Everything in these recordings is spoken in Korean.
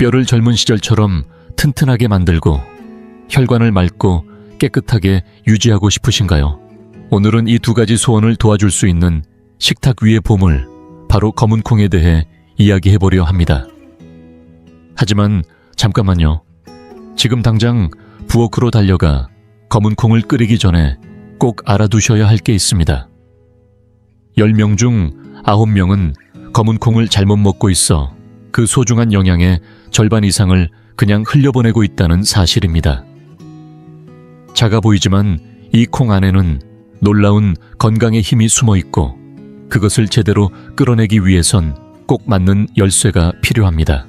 뼈를 젊은 시절처럼 튼튼하게 만들고 혈관을 맑고 깨끗하게 유지하고 싶으신가요? 오늘은 이 두 가지 소원을 도와줄 수 있는 식탁 위의 보물, 바로 검은 콩에 대해 이야기해보려 합니다. 하지만 잠깐만요. 지금 당장 부엌으로 달려가 검은 콩을 끓이기 전에 꼭 알아두셔야 할 게 있습니다. 10명 중 9명은 검은 콩을 잘못 먹고 있어 그 소중한 영양의 절반 이상을 그냥 흘려보내고 있다는 사실입니다. 작아 보이지만 이 콩 안에는 놀라운 건강의 힘이 숨어 있고 그것을 제대로 끌어내기 위해선 꼭 맞는 열쇠가 필요합니다.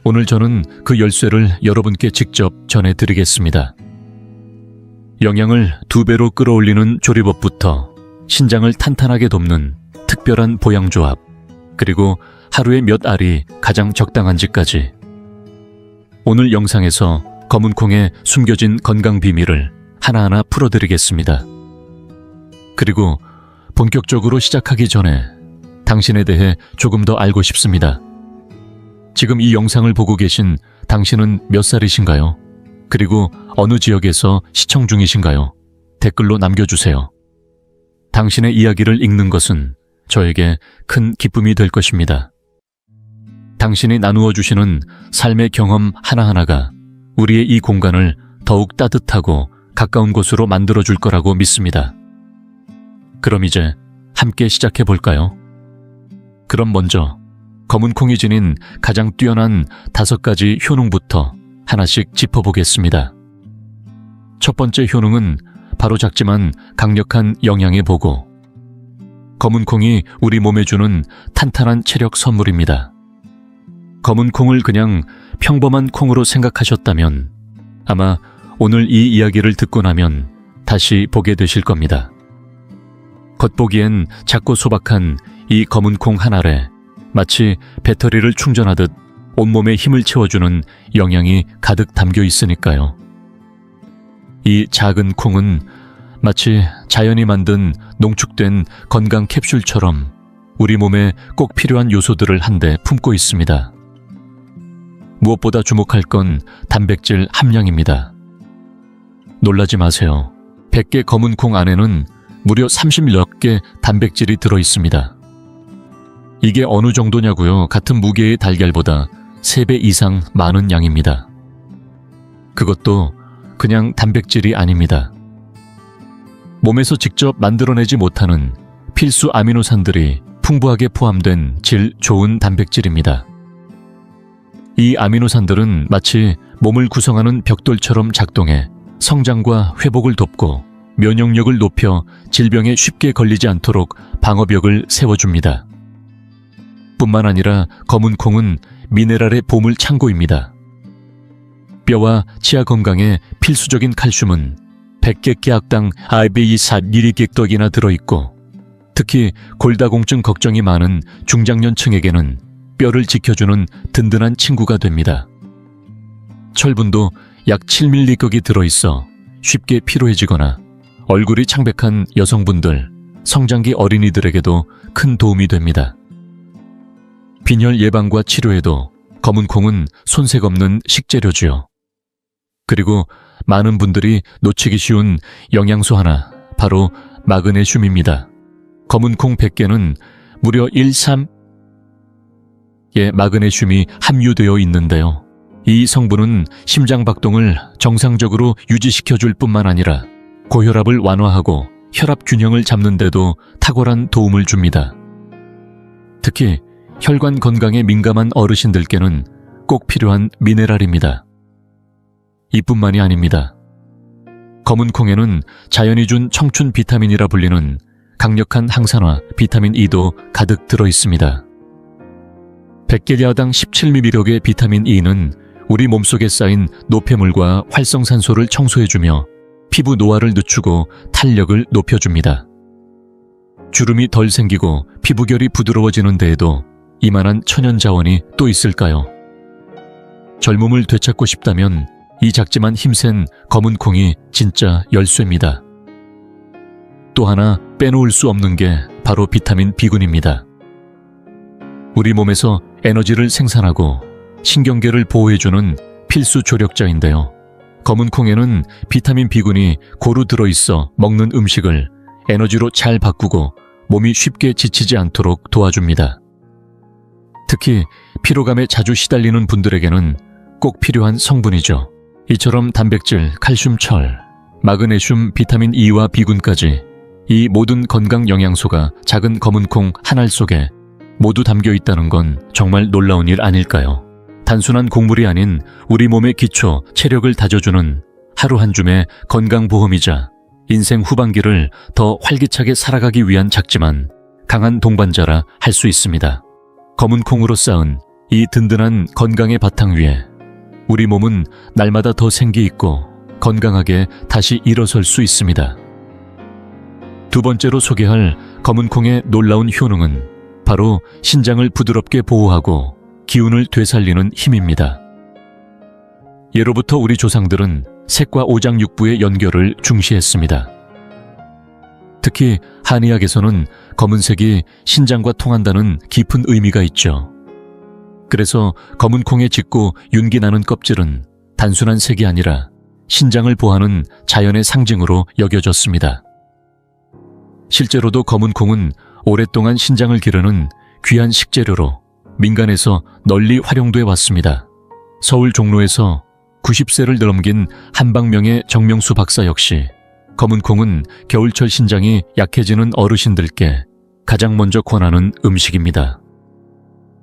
오늘 저는 그 열쇠를 여러분께 직접 전해드리겠습니다. 영양을 2배로 끌어올리는 조리법부터 신장을 탄탄하게 돕는 특별한 보양조합, 그리고 하루에 몇 알이 가장 적당한지까지. 오늘 영상에서 검은 콩에 숨겨진 건강 비밀을 하나하나 풀어드리겠습니다. 그리고 본격적으로 시작하기 전에 당신에 대해 조금 더 알고 싶습니다. 지금 이 영상을 보고 계신 당신은 몇 살이신가요? 그리고 어느 지역에서 시청 중이신가요? 댓글로 남겨주세요. 당신의 이야기를 읽는 것은 저에게 큰 기쁨이 될 것입니다. 당신이 나누어 주시는 삶의 경험 하나하나가 우리의 이 공간을 더욱 따뜻하고 가까운 곳으로 만들어줄 거라고 믿습니다. 그럼 이제 함께 시작해 볼까요? 그럼 먼저 검은 콩이 지닌 가장 뛰어난 5가지 효능부터 하나씩 짚어보겠습니다. 첫 번째 효능은 바로 작지만 강력한 영양의 보고. 검은 콩이 우리 몸에 주는 탄탄한 체력 선물입니다. 검은 콩을 그냥 평범한 콩으로 생각하셨다면 아마 오늘 이 이야기를 듣고 나면 다시 보게 되실 겁니다. 겉보기엔 작고 소박한 이 검은 콩 한 알에 마치 배터리를 충전하듯 온몸에 힘을 채워주는 영양이 가득 담겨 있으니까요. 이 작은 콩은 마치 자연이 만든 농축된 건강 캡슐처럼 우리 몸에 꼭 필요한 요소들을 한데 품고 있습니다. 무엇보다 주목할 건 단백질 함량입니다. 놀라지 마세요. 100개 검은 콩 안에는 무려 30몇 개 단백질이 들어있습니다. 이게 어느 정도냐고요? 같은 무게의 달걀보다 3배 이상 많은 양입니다. 그것도 그냥 단백질이 아닙니다. 몸에서 직접 만들어내지 못하는 필수 아미노산들이 풍부하게 포함된 질 좋은 단백질입니다. 이 아미노산들은 마치 몸을 구성하는 벽돌처럼 작동해 성장과 회복을 돕고 면역력을 높여 질병에 쉽게 걸리지 않도록 방어벽을 세워줍니다. 뿐만 아니라 검은 콩은 미네랄의 보물 창고입니다. 뼈와 치아 건강에 필수적인 칼슘은 100개 깨악당 IB24mg이나 들어있고 특히 골다공증 걱정이 많은 중장년층에게는 뼈를 지켜주는 든든한 친구가 됩니다. 철분도 약 7mg이 들어있어 쉽게 피로해지거나 얼굴이 창백한 여성분들, 성장기 어린이들에게도 큰 도움이 됩니다. 빈혈 예방과 치료에도 검은 콩은 손색 없는 식재료지요. 그리고 많은 분들이 놓치기 쉬운 영양소 하나, 바로 마그네슘입니다. 검은 콩 100개는 무려 1,3의 마그네슘이 함유되어 있는데요. 이 성분은 심장 박동을 정상적으로 유지시켜줄 뿐만 아니라 고혈압을 완화하고 혈압 균형을 잡는 데도 탁월한 도움을 줍니다. 특히 혈관 건강에 민감한 어르신들께는 꼭 필요한 미네랄입니다. 이뿐만이 아닙니다. 검은 콩에는 자연이 준 청춘 비타민이라 불리는 강력한 항산화 비타민 E도 가득 들어 있습니다. 100개야당 17mg의 비타민 E는 우리 몸속에 쌓인 노폐물과 활성산소를 청소해주며 피부 노화를 늦추고 탄력을 높여줍니다. 주름이 덜 생기고 피부결이 부드러워지는 데에도 이만한 천연 자원이 또 있을까요? 젊음을 되찾고 싶다면 이 작지만 힘센 검은 콩이 진짜 열쇠입니다. 또 하나 빼놓을 수 없는 게 바로 비타민 B군입니다. 우리 몸에서 에너지를 생산하고 신경계를 보호해주는 필수 조력자인데요. 검은 콩에는 비타민 B군이 고루 들어있어 먹는 음식을 에너지로 잘 바꾸고 몸이 쉽게 지치지 않도록 도와줍니다. 특히 피로감에 자주 시달리는 분들에게는 꼭 필요한 성분이죠. 이처럼 단백질, 칼슘, 철, 마그네슘, 비타민 E와 B군까지 이 모든 건강 영양소가 작은 검은 콩 한 알 속에 모두 담겨 있다는 건 정말 놀라운 일 아닐까요? 단순한 곡물이 아닌 우리 몸의 기초, 체력을 다져주는 하루 한 줌의 건강보험이자 인생 후반기를 더 활기차게 살아가기 위한 작지만 강한 동반자라 할 수 있습니다. 검은 콩으로 쌓은 이 든든한 건강의 바탕 위에 우리 몸은 날마다 더 생기 있고 건강하게 다시 일어설 수 있습니다. 두 번째로 소개할 검은 콩의 놀라운 효능은 바로 신장을 부드럽게 보호하고 기운을 되살리는 힘입니다. 예로부터 우리 조상들은 색과 오장육부의 연결을 중시했습니다. 특히 한의학에서는 검은색이 신장과 통한다는 깊은 의미가 있죠. 그래서 검은 콩에 짙고 윤기 나는 껍질은 단순한 색이 아니라 신장을 보호하는 자연의 상징으로 여겨졌습니다. 실제로도 검은 콩은 오랫동안 신장을 기르는 귀한 식재료로 민간에서 널리 활용돼 왔습니다. 서울 종로에서 90세를 넘긴 한방명의 정명수 박사 역시 검은 콩은 겨울철 신장이 약해지는 어르신들께 가장 먼저 권하는 음식입니다.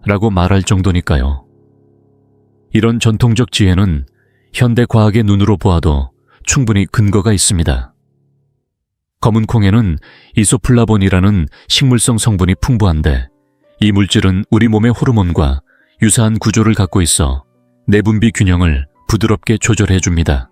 라고 말할 정도니까요. 이런 전통적 지혜는 현대 과학의 눈으로 보아도 충분히 근거가 있습니다. 검은 콩에는 이소플라본이라는 식물성 성분이 풍부한데 이 물질은 우리 몸의 호르몬과 유사한 구조를 갖고 있어 내분비 균형을 부드럽게 조절해줍니다.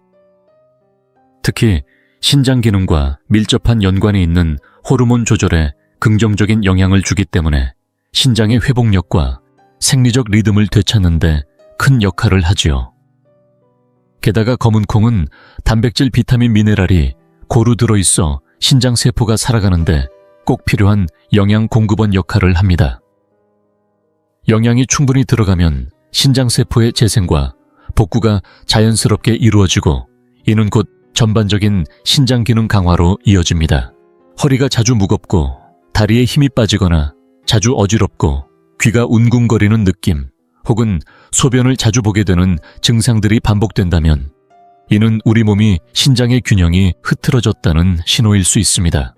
특히 신장 기능과 밀접한 연관이 있는 호르몬 조절에 긍정적인 영향을 주기 때문에 신장의 회복력과 생리적 리듬을 되찾는 데 큰 역할을 하지요. 게다가 검은 콩은 단백질, 비타민, 미네랄이 고루 들어있어 신장세포가 살아가는데 꼭 필요한 영양 공급원 역할을 합니다. 영양이 충분히 들어가면 신장세포의 재생과 복구가 자연스럽게 이루어지고 이는 곧 전반적인 신장 기능 강화로 이어집니다. 허리가 자주 무겁고 다리에 힘이 빠지거나 자주 어지럽고 귀가 웅궁거리는 느낌 혹은 소변을 자주 보게 되는 증상들이 반복된다면 이는 우리 몸이 신장의 균형이 흐트러졌다는 신호일 수 있습니다.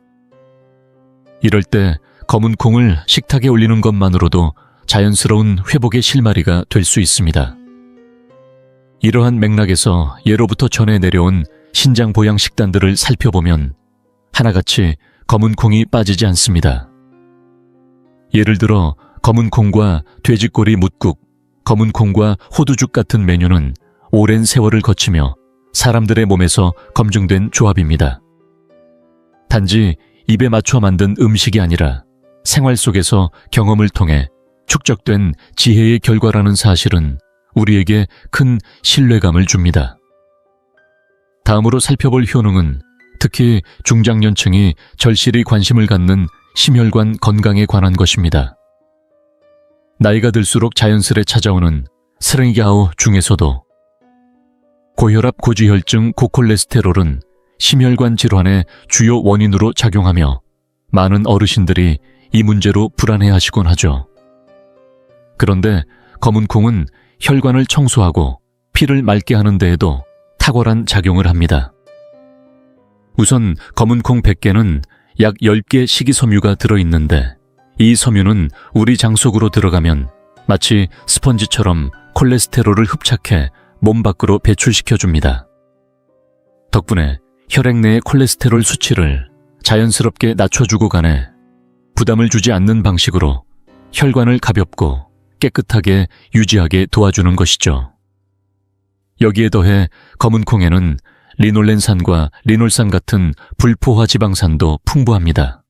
이럴 때 검은 콩을 식탁에 올리는 것만으로도 자연스러운 회복의 실마리가 될 수 있습니다. 이러한 맥락에서 예로부터 전해 내려온 신장 보양 식단들을 살펴보면 하나같이 검은 콩이 빠지지 않습니다. 예를 들어 검은 콩과 돼지꼬리 뭇국, 검은 콩과 호두죽 같은 메뉴는 오랜 세월을 거치며 사람들의 몸에서 검증된 조합입니다. 단지 입에 맞춰 만든 음식이 아니라 생활 속에서 경험을 통해 축적된 지혜의 결과라는 사실은 우리에게 큰 신뢰감을 줍니다. 다음으로 살펴볼 효능은 특히 중장년층이 절실히 관심을 갖는 심혈관 건강에 관한 것입니다. 나이가 들수록 자연스레 찾아오는 스랭기아우 중에서도 고혈압, 고지혈증, 고콜레스테롤은 심혈관 질환의 주요 원인으로 작용하며 많은 어르신들이 이 문제로 불안해하시곤 하죠. 그런데 검은 콩은 혈관을 청소하고 피를 맑게 하는 데에도 탁월한 작용을 합니다. 우선 검은 콩 100개는 약 10개 식이섬유가 들어있는데 이 섬유는 우리 장 속으로 들어가면 마치 스펀지처럼 콜레스테롤을 흡착해 몸 밖으로 배출시켜줍니다. 덕분에 혈액 내의 콜레스테롤 수치를 자연스럽게 낮춰주고 가네 부담을 주지 않는 방식으로 혈관을 가볍고 깨끗하게 유지하게 도와주는 것이죠. 여기에 더해 검은 콩에는 리놀렌산과 리놀산 같은 불포화 지방산도 풍부합니다.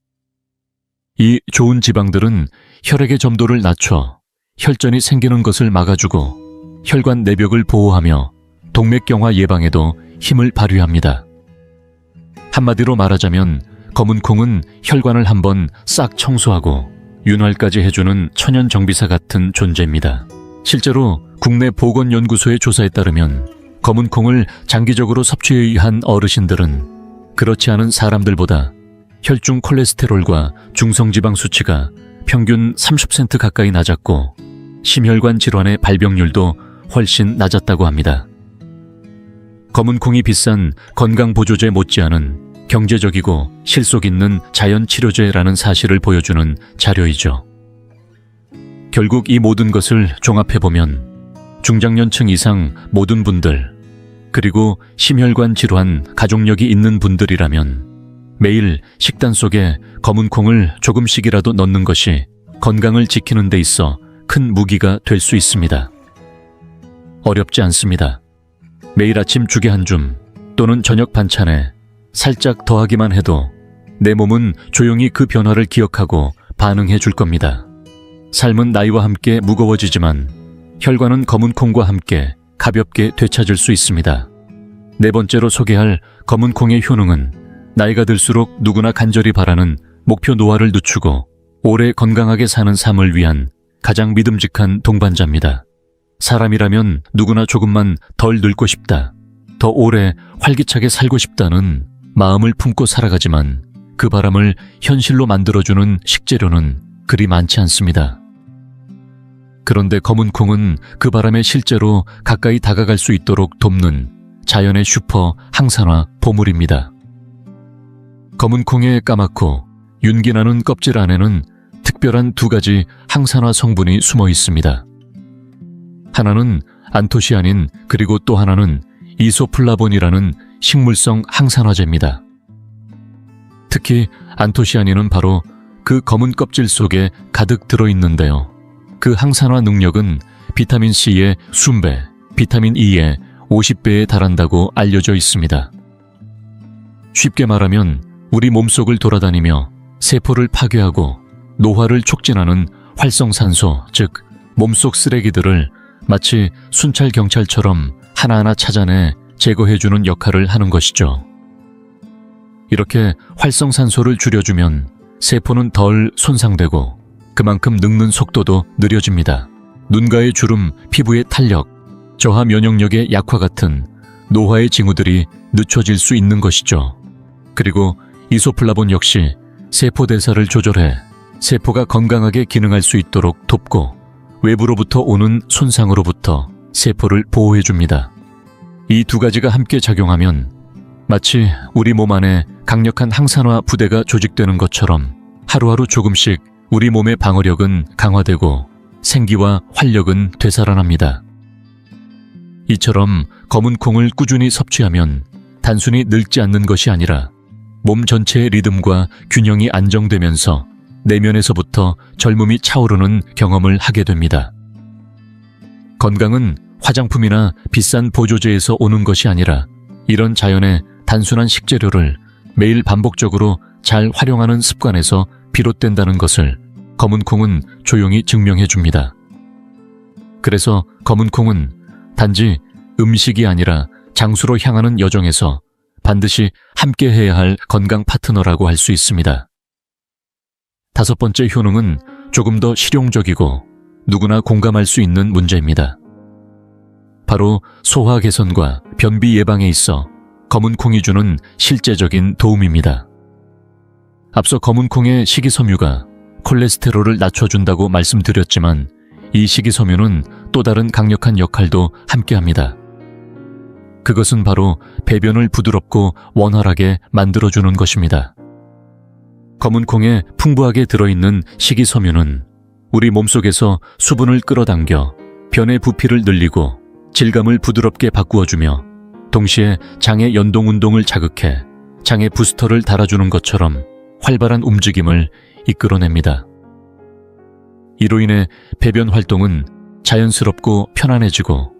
이 좋은 지방들은 혈액의 점도를 낮춰 혈전이 생기는 것을 막아주고 혈관 내벽을 보호하며 동맥경화 예방에도 힘을 발휘합니다. 한마디로 말하자면 검은 콩은 혈관을 한번 싹 청소하고 윤활까지 해주는 천연 정비사 같은 존재입니다. 실제로 국내 보건연구소의 조사에 따르면 검은 콩을 장기적으로 섭취에 의한 어르신들은 그렇지 않은 사람들보다 혈중 콜레스테롤과 중성지방 수치가 평균 30% 가까이 낮았고 심혈관 질환의 발병률도 훨씬 낮았다고 합니다. 검은 콩이 비싼 건강보조제 못지않은 경제적이고 실속 있는 자연치료제라는 사실을 보여주는 자료이죠. 결국 이 모든 것을 종합해보면 중장년층 이상 모든 분들, 그리고 심혈관 질환 가족력이 있는 분들이라면 매일 식단 속에 검은 콩을 조금씩이라도 넣는 것이 건강을 지키는 데 있어 큰 무기가 될 수 있습니다. 어렵지 않습니다. 매일 아침 죽에 한 줌 또는 저녁 반찬에 살짝 더하기만 해도 내 몸은 조용히 그 변화를 기억하고 반응해 줄 겁니다. 삶은 나이와 함께 무거워지지만 혈관은 검은 콩과 함께 가볍게 되찾을 수 있습니다. 네 번째로 소개할 검은 콩의 효능은 나이가 들수록 누구나 간절히 바라는 목표 노화를 늦추고 오래 건강하게 사는 삶을 위한 가장 믿음직한 동반자입니다. 사람이라면 누구나 조금만 덜 늙고 싶다, 더 오래 활기차게 살고 싶다는 마음을 품고 살아가지만 그 바람을 현실로 만들어주는 식재료는 그리 많지 않습니다. 그런데 검은 콩은 그 바람에 실제로 가까이 다가갈 수 있도록 돕는 자연의 슈퍼 항산화 보물입니다. 검은 콩의 까맣고 윤기나는 껍질 안에는 특별한 두 가지 항산화 성분이 숨어 있습니다. 하나는 안토시아닌, 그리고 또 하나는 이소플라본이라는 식물성 항산화제입니다. 특히 안토시아닌은 바로 그 검은 껍질 속에 가득 들어있는데요. 그 항산화 능력은 비타민C의 20배, 비타민 E의 50배에 달한다고 알려져 있습니다. 쉽게 말하면 우리 몸속을 돌아다니며 세포를 파괴하고 노화를 촉진하는 활성산소, 즉 몸속 쓰레기들을 마치 순찰 경찰처럼 하나하나 찾아내 제거해주는 역할을 하는 것이죠. 이렇게 활성산소를 줄여주면 세포는 덜 손상되고 그만큼 늙는 속도도 느려집니다. 눈가의 주름, 피부의 탄력, 저하 면역력의 약화 같은 노화의 징후들이 늦춰질 수 있는 것이죠. 그리고 이소플라본 역시 세포 대사를 조절해 세포가 건강하게 기능할 수 있도록 돕고 외부로부터 오는 손상으로부터 세포를 보호해줍니다. 이 두 가지가 함께 작용하면 마치 우리 몸 안에 강력한 항산화 부대가 조직되는 것처럼 하루하루 조금씩 우리 몸의 방어력은 강화되고 생기와 활력은 되살아납니다. 이처럼 검은 콩을 꾸준히 섭취하면 단순히 늙지 않는 것이 아니라 몸 전체의 리듬과 균형이 안정되면서 내면에서부터 젊음이 차오르는 경험을 하게 됩니다. 건강은 화장품이나 비싼 보조제에서 오는 것이 아니라 이런 자연의 단순한 식재료를 매일 반복적으로 잘 활용하는 습관에서 비롯된다는 것을 검은 콩은 조용히 증명해 줍니다. 그래서 검은 콩은 단지 음식이 아니라 장수로 향하는 여정에서 반드시 함께 해야 할 건강 파트너라고 할 수 있습니다. 다섯 번째 효능은 조금 더 실용적이고 누구나 공감할 수 있는 문제입니다. 바로 소화 개선과 변비 예방에 있어 검은 콩이 주는 실제적인 도움입니다. 앞서 검은 콩의 식이섬유가 콜레스테롤을 낮춰준다고 말씀드렸지만 이 식이섬유는 또 다른 강력한 역할도 함께합니다. 그것은 바로 배변을 부드럽고 원활하게 만들어주는 것입니다. 검은 콩에 풍부하게 들어있는 식이섬유는 우리 몸속에서 수분을 끌어당겨 변의 부피를 늘리고 질감을 부드럽게 바꾸어주며 동시에 장의 연동 운동을 자극해 장의 부스터를 달아주는 것처럼 활발한 움직임을 이끌어냅니다. 이로 인해 배변 활동은 자연스럽고 편안해지고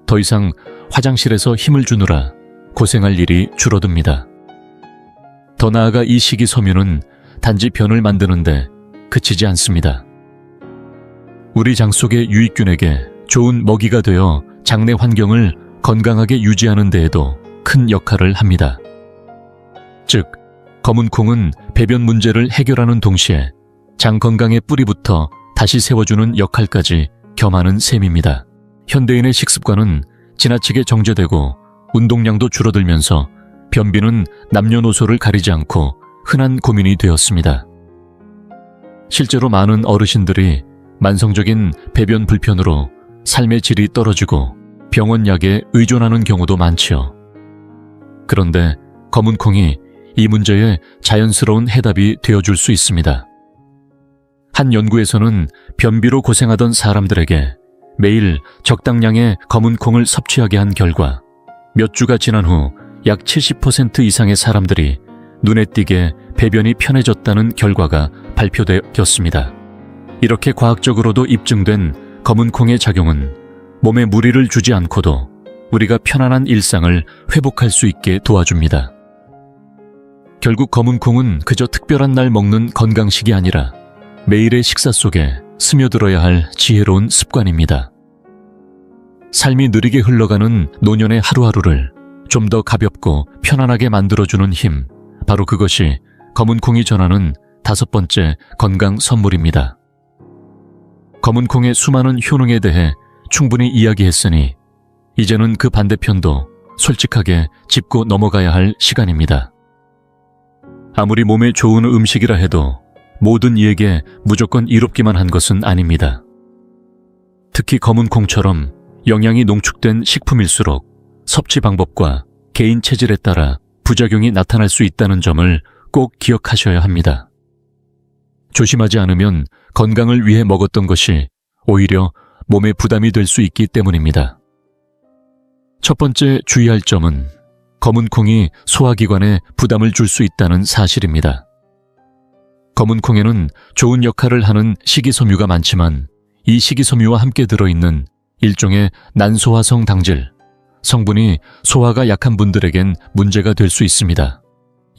더 이상 화장실에서 힘을 주느라 고생할 일이 줄어듭니다. 더 나아가 이 식이섬유는 단지 변을 만드는데 그치지 않습니다. 우리 장 속의 유익균에게 좋은 먹이가 되어 장내 환경을 건강하게 유지하는 데에도 큰 역할을 합니다. 즉, 검은 콩은 배변 문제를 해결하는 동시에 장 건강의 뿌리부터 다시 세워주는 역할까지 겸하는 셈입니다. 현대인의 식습관은 지나치게 정제되고 운동량도 줄어들면서 변비는 남녀노소를 가리지 않고 흔한 고민이 되었습니다. 실제로 많은 어르신들이 만성적인 배변 불편으로 삶의 질이 떨어지고 병원 약에 의존하는 경우도 많지요. 그런데 검은콩이 이 문제에 자연스러운 해답이 되어줄 수 있습니다. 한 연구에서는 변비로 고생하던 사람들에게 매일 적당량의 검은콩을 섭취하게 한 결과 몇 주가 지난 후 약 70% 이상의 사람들이 눈에 띄게 배변이 편해졌다는 결과가 발표되었습니다. 이렇게 과학적으로도 입증된 검은콩의 작용은 몸에 무리를 주지 않고도 우리가 편안한 일상을 회복할 수 있게 도와줍니다. 결국 검은콩은 그저 특별한 날 먹는 건강식이 아니라 매일의 식사 속에 스며들어야 할 지혜로운 습관입니다. 삶이 느리게 흘러가는 노년의 하루하루를 좀 더 가볍고 편안하게 만들어주는 힘, 바로 그것이 검은콩이 전하는 5번째 건강 선물입니다. 검은콩의 수많은 효능에 대해 충분히 이야기했으니 이제는 그 반대편도 솔직하게 짚고 넘어가야 할 시간입니다. 아무리 몸에 좋은 음식이라 해도 모든 이에게 무조건 이롭기만 한 것은 아닙니다. 특히 검은콩처럼 영양이 농축된 식품일수록 섭취 방법과 개인 체질에 따라 부작용이 나타날 수 있다는 점을 꼭 기억하셔야 합니다. 조심하지 않으면 건강을 위해 먹었던 것이 오히려 몸에 부담이 될 수 있기 때문입니다. 첫 번째 주의할 점은 검은콩이 소화기관에 부담을 줄 수 있다는 사실입니다. 검은콩에는 좋은 역할을 하는 식이섬유가 많지만 이 식이섬유와 함께 들어있는 일종의 난소화성 당질, 성분이 소화가 약한 분들에겐 문제가 될 수 있습니다.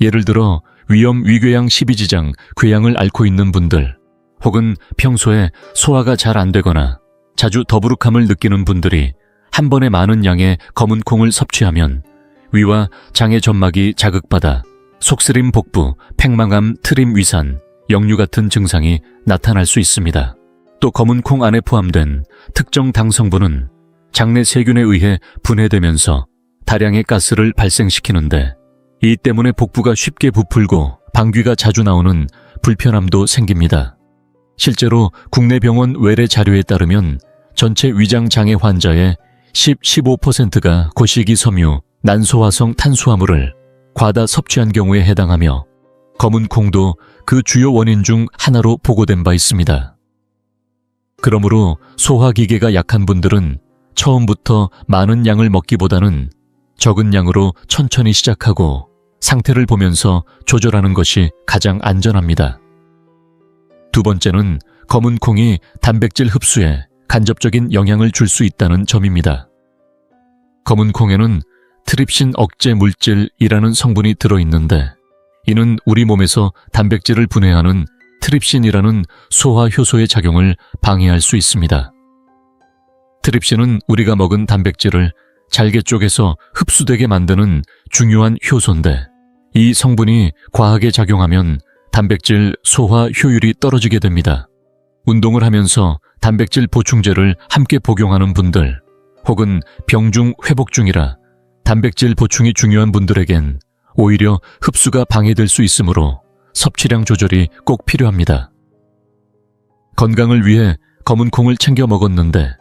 예를 들어 위염 위궤양 12지장 궤양을 앓고 있는 분들, 혹은 평소에 소화가 잘 안 되거나 자주 더부룩함을 느끼는 분들이 한 번에 많은 양의 검은콩을 섭취하면 위와 장의 점막이 자극받아 속쓰림 복부, 팽만감, 트림 위산, 역류 같은 증상이 나타날 수 있습니다. 또 검은콩 안에 포함된 특정 당 성분은 장내 세균에 의해 분해되면서 다량의 가스를 발생시키는데 이 때문에 복부가 쉽게 부풀고 방귀가 자주 나오는 불편함도 생깁니다. 실제로 국내 병원 외래 자료에 따르면 전체 위장장애 환자의 10-15%가 고식이섬유, 난소화성 탄수화물을 과다 섭취한 경우에 해당하며 검은콩도 그 주요 원인 중 하나로 보고된 바 있습니다. 그러므로 소화기계가 약한 분들은 처음부터 많은 양을 먹기보다는 적은 양으로 천천히 시작하고 상태를 보면서 조절하는 것이 가장 안전합니다. 두 번째는 검은콩이 단백질 흡수에 간접적인 영향을 줄 수 있다는 점입니다. 검은콩에는 트립신 억제 물질이라는 성분이 들어있는데 이는 우리 몸에서 단백질을 분해하는 트립신이라는 소화 효소의 작용을 방해할 수 있습니다. 트립신은 우리가 먹은 단백질을 잘게 쪼개서 흡수되게 만드는 중요한 효소인데 이 성분이 과하게 작용하면 단백질 소화 효율이 떨어지게 됩니다. 운동을 하면서 단백질 보충제를 함께 복용하는 분들 혹은 병중 회복 중이라 단백질 보충이 중요한 분들에겐 오히려 흡수가 방해될 수 있으므로 섭취량 조절이 꼭 필요합니다. 건강을 위해 검은콩을 챙겨 먹었는데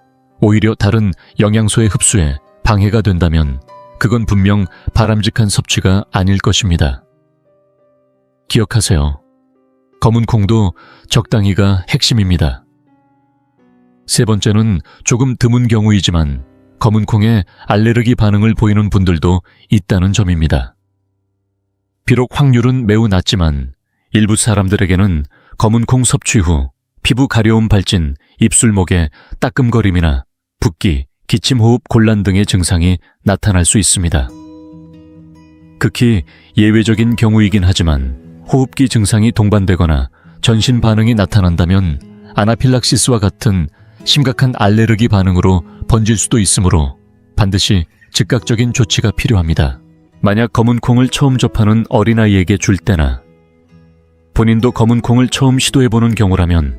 오히려 다른 영양소의 흡수에 방해가 된다면 그건 분명 바람직한 섭취가 아닐 것입니다. 기억하세요. 검은콩도 적당히가 핵심입니다. 세 번째는 조금 드문 경우이지만 검은콩에 알레르기 반응을 보이는 분들도 있다는 점입니다. 비록 확률은 매우 낮지만 일부 사람들에게는 검은콩 섭취 후 피부 가려움 발진, 입술목에 따끔거림이나 붓기, 기침호흡 곤란 등의 증상이 나타날 수 있습니다. 극히 예외적인 경우이긴 하지만 호흡기 증상이 동반되거나 전신 반응이 나타난다면 아나필락시스와 같은 심각한 알레르기 반응으로 번질 수도 있으므로 반드시 즉각적인 조치가 필요합니다. 만약 검은콩을 처음 접하는 어린아이에게 줄 때나 본인도 검은콩을 처음 시도해보는 경우라면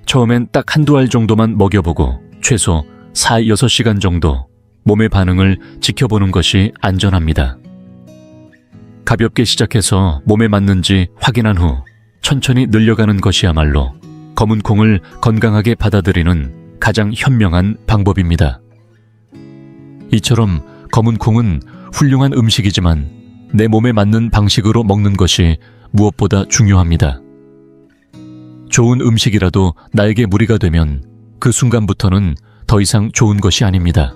처음엔 딱 한두 알 정도만 먹여보고 최소 4-6시간 정도 몸의 반응을 지켜보는 것이 안전합니다. 가볍게 시작해서 몸에 맞는지 확인한 후 천천히 늘려가는 것이야말로 검은 콩을 건강하게 받아들이는 가장 현명한 방법입니다. 이처럼 검은 콩은 훌륭한 음식이지만 내 몸에 맞는 방식으로 먹는 것이 무엇보다 중요합니다. 좋은 음식이라도 나에게 무리가 되면 그 순간부터는 더 이상 좋은 것이 아닙니다.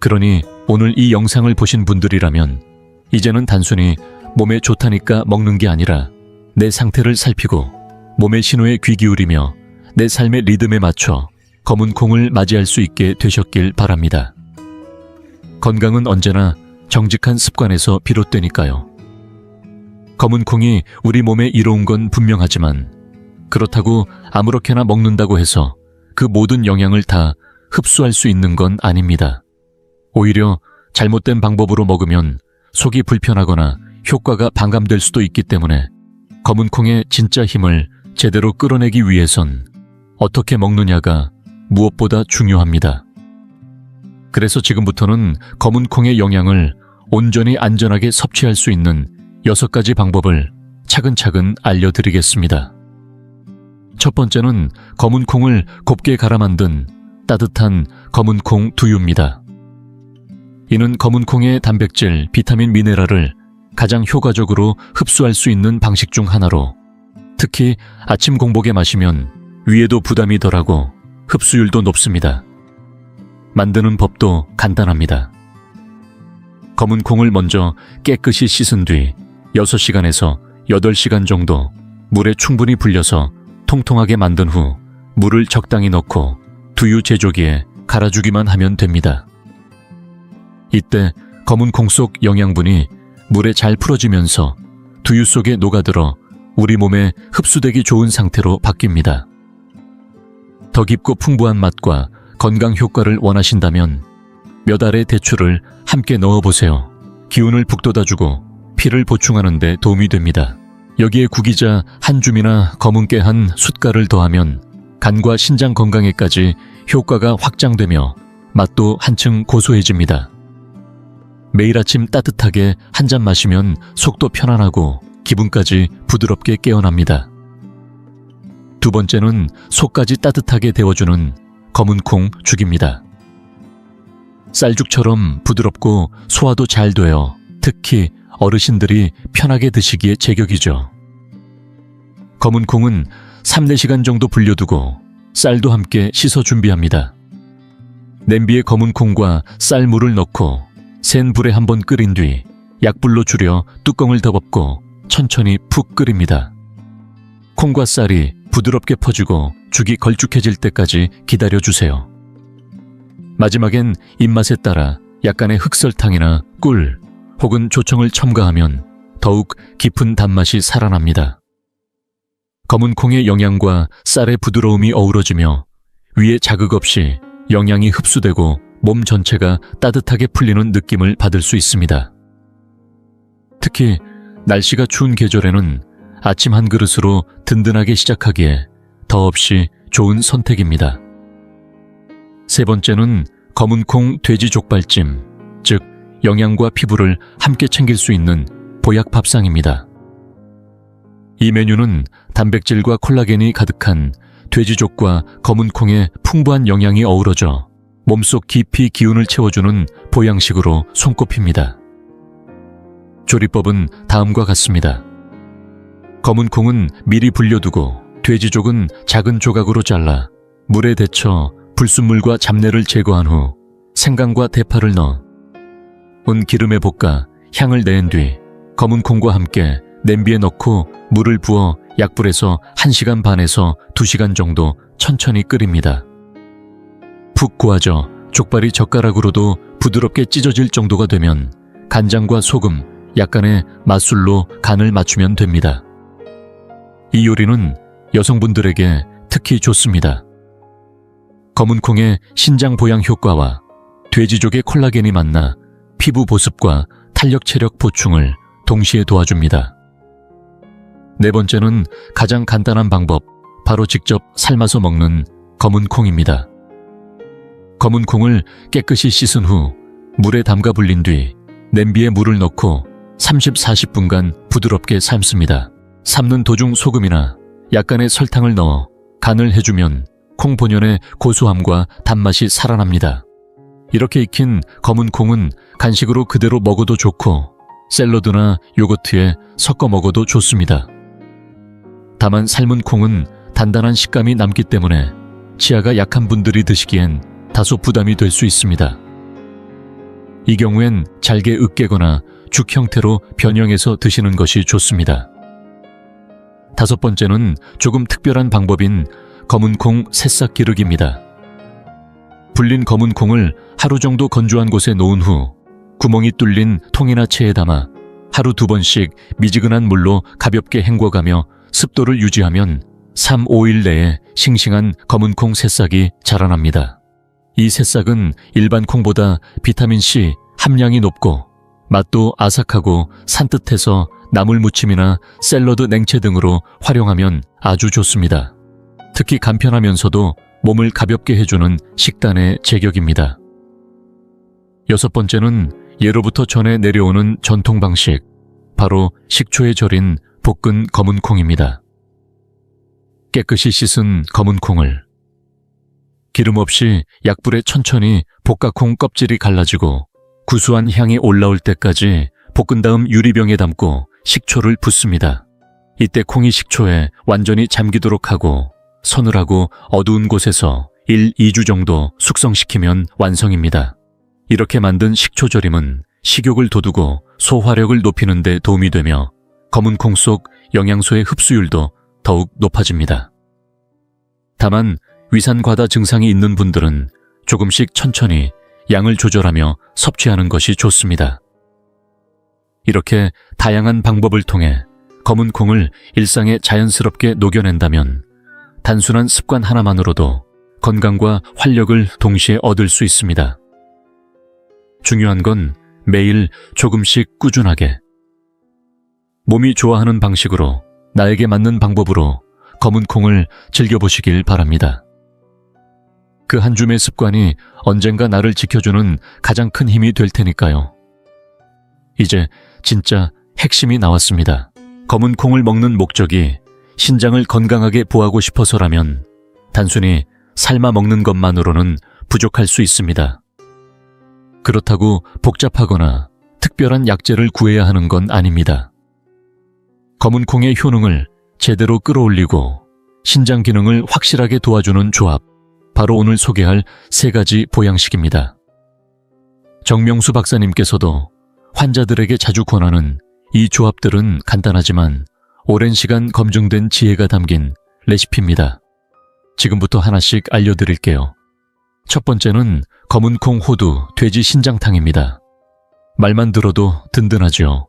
그러니 오늘 이 영상을 보신 분들이라면 이제는 단순히 몸에 좋다니까 먹는 게 아니라 내 상태를 살피고 몸의 신호에 귀 기울이며 내 삶의 리듬에 맞춰 검은 콩을 맞이할 수 있게 되셨길 바랍니다. 건강은 언제나 정직한 습관에서 비롯되니까요. 검은 콩이 우리 몸에 이로운 건 분명하지만 그렇다고 아무렇게나 먹는다고 해서 그 모든 영양을 다 흡수할 수 있는 건 아닙니다. 오히려 잘못된 방법으로 먹으면 속이 불편하거나 효과가 반감될 수도 있기 때문에 검은 콩의 진짜 힘을 제대로 끌어내기 위해선 어떻게 먹느냐가 무엇보다 중요합니다. 그래서 지금부터는 검은 콩의 영양을 온전히 안전하게 섭취할 수 있는 6가지 방법을 차근차근 알려드리겠습니다. 첫 번째는 검은 콩을 곱게 갈아 만든 따뜻한 검은 콩 두유입니다. 이는 검은 콩의 단백질, 비타민, 미네랄을 가장 효과적으로 흡수할 수 있는 방식 중 하나로 특히 아침 공복에 마시면 위에도 부담이 덜하고 흡수율도 높습니다. 만드는 법도 간단합니다. 검은 콩을 먼저 깨끗이 씻은 뒤 6시간에서 8시간 정도 물에 충분히 불려서 통통하게 만든 후 물을 적당히 넣고 두유 제조기에 갈아주기만 하면 됩니다. 이때 검은 콩 속 영양분이 물에 잘 풀어지면서 두유 속에 녹아들어 우리 몸에 흡수되기 좋은 상태로 바뀝니다. 더 깊고 풍부한 맛과 건강 효과를 원하신다면 몇 알의 대추를 함께 넣어보세요. 기운을 북돋아주고 피를 보충하는 데 도움이 됩니다. 여기에 구기자 한 줌이나 검은 깨 한 숟갈을 더하면 간과 신장 건강에까지 효과가 확장되며 맛도 한층 고소해집니다. 매일 아침 따뜻하게 한 잔 마시면 속도 편안하고 기분까지 부드럽게 깨어납니다. 두 번째는 속까지 따뜻하게 데워주는 검은 콩 죽입니다. 쌀죽처럼 부드럽고 소화도 잘 되어 특히 어르신들이 편하게 드시기에 제격이죠. 검은 콩은 3-4시간 정도 불려두고 쌀도 함께 씻어 준비합니다. 냄비에 검은 콩과 쌀물을 넣고 센 불에 한번 끓인 뒤 약불로 줄여 뚜껑을 덮고 천천히 푹 끓입니다. 콩과 쌀이 부드럽게 퍼지고 죽이 걸쭉해질 때까지 기다려주세요. 마지막엔 입맛에 따라 약간의 흑설탕이나 꿀 혹은 조청을 첨가하면 더욱 깊은 단맛이 살아납니다. 검은 콩의 영양과 쌀의 부드러움이 어우러지며 위에 자극 없이 영양이 흡수되고 몸 전체가 따뜻하게 풀리는 느낌을 받을 수 있습니다. 특히 날씨가 추운 계절에는 아침 한 그릇으로 든든하게 시작하기에 더없이 좋은 선택입니다. 세 번째는 검은 콩 돼지 족발찜, 즉 영양과 피부를 함께 챙길 수 있는 보약 밥상입니다. 이 메뉴는 단백질과 콜라겐이 가득한 돼지족과 검은 콩의 풍부한 영양이 어우러져 몸속 깊이 기운을 채워주는 보양식으로 손꼽힙니다. 조리법은 다음과 같습니다. 검은 콩은 미리 불려두고 돼지족은 작은 조각으로 잘라 물에 데쳐 불순물과 잡내를 제거한 후 생강과 대파를 넣어 은 기름에 볶아 향을 낸 뒤 검은 콩과 함께 냄비에 넣고 물을 부어 약불에서 1시간 반에서 2시간 정도 천천히 끓입니다. 푹 고아져 족발이 젓가락으로도 부드럽게 찢어질 정도가 되면 간장과 소금, 약간의 맛술로 간을 맞추면 됩니다. 이 요리는 여성분들에게 특히 좋습니다. 검은 콩의 신장 보양 효과와 돼지족의 콜라겐이 만나 피부 보습과 탄력 체력 보충을 동시에 도와줍니다. 네 번째는 가장 간단한 방법, 바로 직접 삶아서 먹는 검은 콩입니다. 검은 콩을 깨끗이 씻은 후 물에 담가 불린 뒤 냄비에 물을 넣고 30-40분간 부드럽게 삶습니다. 삶는 도중 소금이나 약간의 설탕을 넣어 간을 해주면 콩 본연의 고소함과 단맛이 살아납니다. 이렇게 익힌 검은 콩은 간식으로 그대로 먹어도 좋고 샐러드나 요거트에 섞어 먹어도 좋습니다. 다만 삶은 콩은 단단한 식감이 남기 때문에 치아가 약한 분들이 드시기엔 다소 부담이 될 수 있습니다. 이 경우엔 잘게 으깨거나 죽 형태로 변형해서 드시는 것이 좋습니다. 5번째는 조금 특별한 방법인 검은 콩 새싹 기르기입니다. 불린 검은 콩을 하루 정도 건조한 곳에 놓은 후 구멍이 뚫린 통이나 체에 담아 하루 2번씩 미지근한 물로 가볍게 헹궈가며 습도를 유지하면 3-5일 내에 싱싱한 검은 콩 새싹이 자라납니다. 이 새싹은 일반 콩보다 비타민C 함량이 높고 맛도 아삭하고 산뜻해서 나물 무침이나 샐러드 냉채 등으로 활용하면 아주 좋습니다. 특히 간편하면서도 몸을 가볍게 해주는 식단의 제격입니다. 6번째는 예로부터 전해 내려오는 전통 방식, 바로 식초에 절인 볶은 검은 콩입니다. 깨끗이 씻은 검은 콩을 기름 없이 약불에 천천히 볶아콩 껍질이 갈라지고 구수한 향이 올라올 때까지 볶은 다음 유리병에 담고 식초를 붓습니다. 이때 콩이 식초에 완전히 잠기도록 하고 서늘하고 어두운 곳에서 1-2주 정도 숙성시키면 완성입니다. 이렇게 만든 식초절임은 식욕을 돋우고 소화력을 높이는 데 도움이 되며 검은 콩 속 영양소의 흡수율도 더욱 높아집니다. 다만 위산과다 증상이 있는 분들은 조금씩 천천히 양을 조절하며 섭취하는 것이 좋습니다. 이렇게 다양한 방법을 통해 검은 콩을 일상에 자연스럽게 녹여낸다면 단순한 습관 하나만으로도 건강과 활력을 동시에 얻을 수 있습니다. 중요한 건 매일 조금씩 꾸준하게 몸이 좋아하는 방식으로 나에게 맞는 방법으로 검은 콩을 즐겨보시길 바랍니다. 그 한 줌의 습관이 언젠가 나를 지켜주는 가장 큰 힘이 될 테니까요. 이제 진짜 핵심이 나왔습니다. 검은 콩을 먹는 목적이 신장을 건강하게 보호하고 싶어서라면 단순히 삶아 먹는 것만으로는 부족할 수 있습니다. 그렇다고 복잡하거나 특별한 약재를 구해야 하는 건 아닙니다. 검은 콩의 효능을 제대로 끌어올리고 신장 기능을 확실하게 도와주는 조합, 바로 오늘 소개할 3가지 보양식입니다. 정명수 박사님께서도 환자들에게 자주 권하는 이 조합들은 간단하지만 오랜 시간 검증된 지혜가 담긴 레시피입니다. 지금부터 하나씩 알려드릴게요. 첫 번째는 검은 콩 호두 돼지 신장탕입니다. 말만 들어도 든든하죠.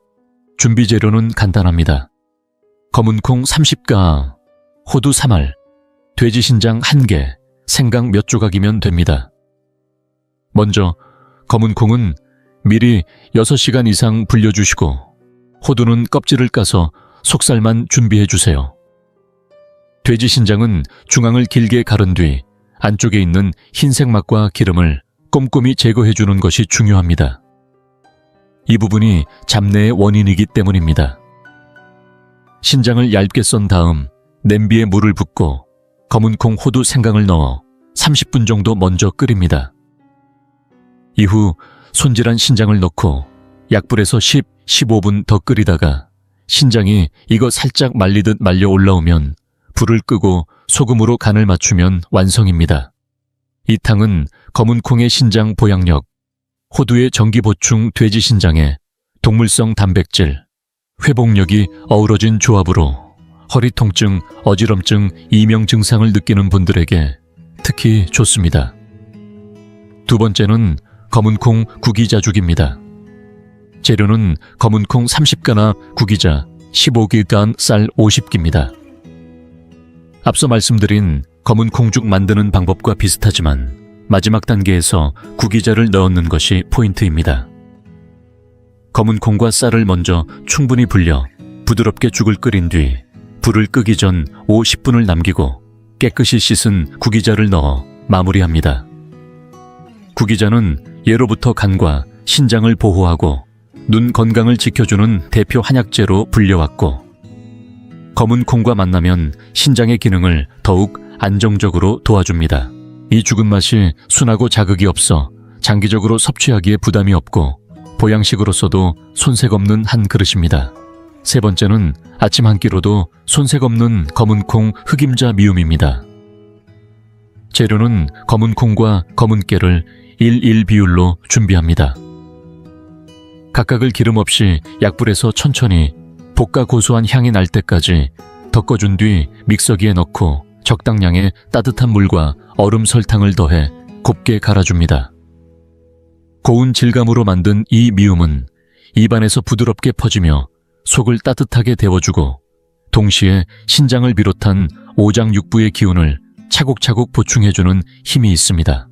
준비 재료는 간단합니다. 검은 콩 30가, 호두 3알, 돼지 신장 1개, 생강 몇 조각이면 됩니다. 먼저 검은 콩은 미리 6시간 이상 불려주시고 호두는 껍질을 까서 속살만 준비해주세요. 돼지 신장은 중앙을 길게 가른 뒤 안쪽에 있는 흰색 막과 기름을 꼼꼼히 제거해주는 것이 중요합니다. 이 부분이 잡내의 원인이기 때문입니다. 신장을 얇게 썬 다음 냄비에 물을 붓고 검은 콩, 호두, 생강을 넣어 30분 정도 먼저 끓입니다. 이후 손질한 신장을 넣고 약불에서 10-15분 더 끓이다가 신장이 익어 살짝 말리듯 말려 올라오면 불을 끄고 소금으로 간을 맞추면 완성입니다. 이 탕은 검은 콩의 신장 보양력, 호두의 전기 보충 돼지 신장에 동물성 단백질, 회복력이 어우러진 조합으로 허리 통증, 어지럼증, 이명 증상을 느끼는 분들에게 특히 좋습니다. 두 번째는 검은 콩 구기자죽입니다. 재료는 검은 콩 30가나 구기자 15g 쌀 50기입니다. 앞서 말씀드린 검은 콩죽 만드는 방법과 비슷하지만 마지막 단계에서 구기자를 넣는 것이 포인트입니다. 검은 콩과 쌀을 먼저 충분히 불려 부드럽게 죽을 끓인 뒤 불을 끄기 전 5-10분을 남기고 깨끗이 씻은 구기자를 넣어 마무리합니다. 구기자는 예로부터 간과 신장을 보호하고 눈 건강을 지켜주는 대표 한약재로 불려왔고, 검은 콩과 만나면 신장의 기능을 더욱 안정적으로 도와줍니다. 이 죽은 맛이 순하고 자극이 없어 장기적으로 섭취하기에 부담이 없고 보양식으로서도 손색 없는 한 그릇입니다. 세 번째는 아침 한 끼로도 손색 없는 검은 콩 흑임자 미음입니다. 재료는 검은 콩과 검은 깨를 1:1 비율로 준비합니다. 각각을 기름 없이 약불에서 천천히 볶아 고소한 향이 날 때까지 덮어준 뒤 믹서기에 넣고 적당량의 따뜻한 물과 얼음 설탕을 더해 곱게 갈아줍니다. 고운 질감으로 만든 이 미음은 입안에서 부드럽게 퍼지며 속을 따뜻하게 데워주고 동시에 신장을 비롯한 오장육부의 기운을 차곡차곡 보충해주는 힘이 있습니다.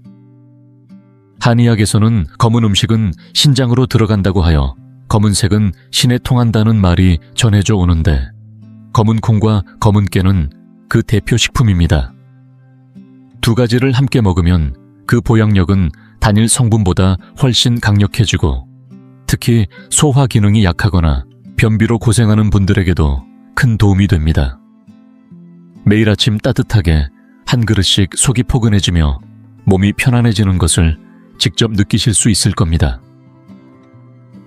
한의학에서는 검은 음식은 신장으로 들어간다고 하여 검은색은 신에 통한다는 말이 전해져 오는데, 검은 콩과 검은 깨는 그 대표 식품입니다. 두 가지를 함께 먹으면 그 보양력은 단일 성분보다 훨씬 강력해지고, 특히 소화 기능이 약하거나 변비로 고생하는 분들에게도 큰 도움이 됩니다. 매일 아침 따뜻하게 한 그릇씩 속이 포근해지며 몸이 편안해지는 것을 직접 느끼실 수 있을 겁니다.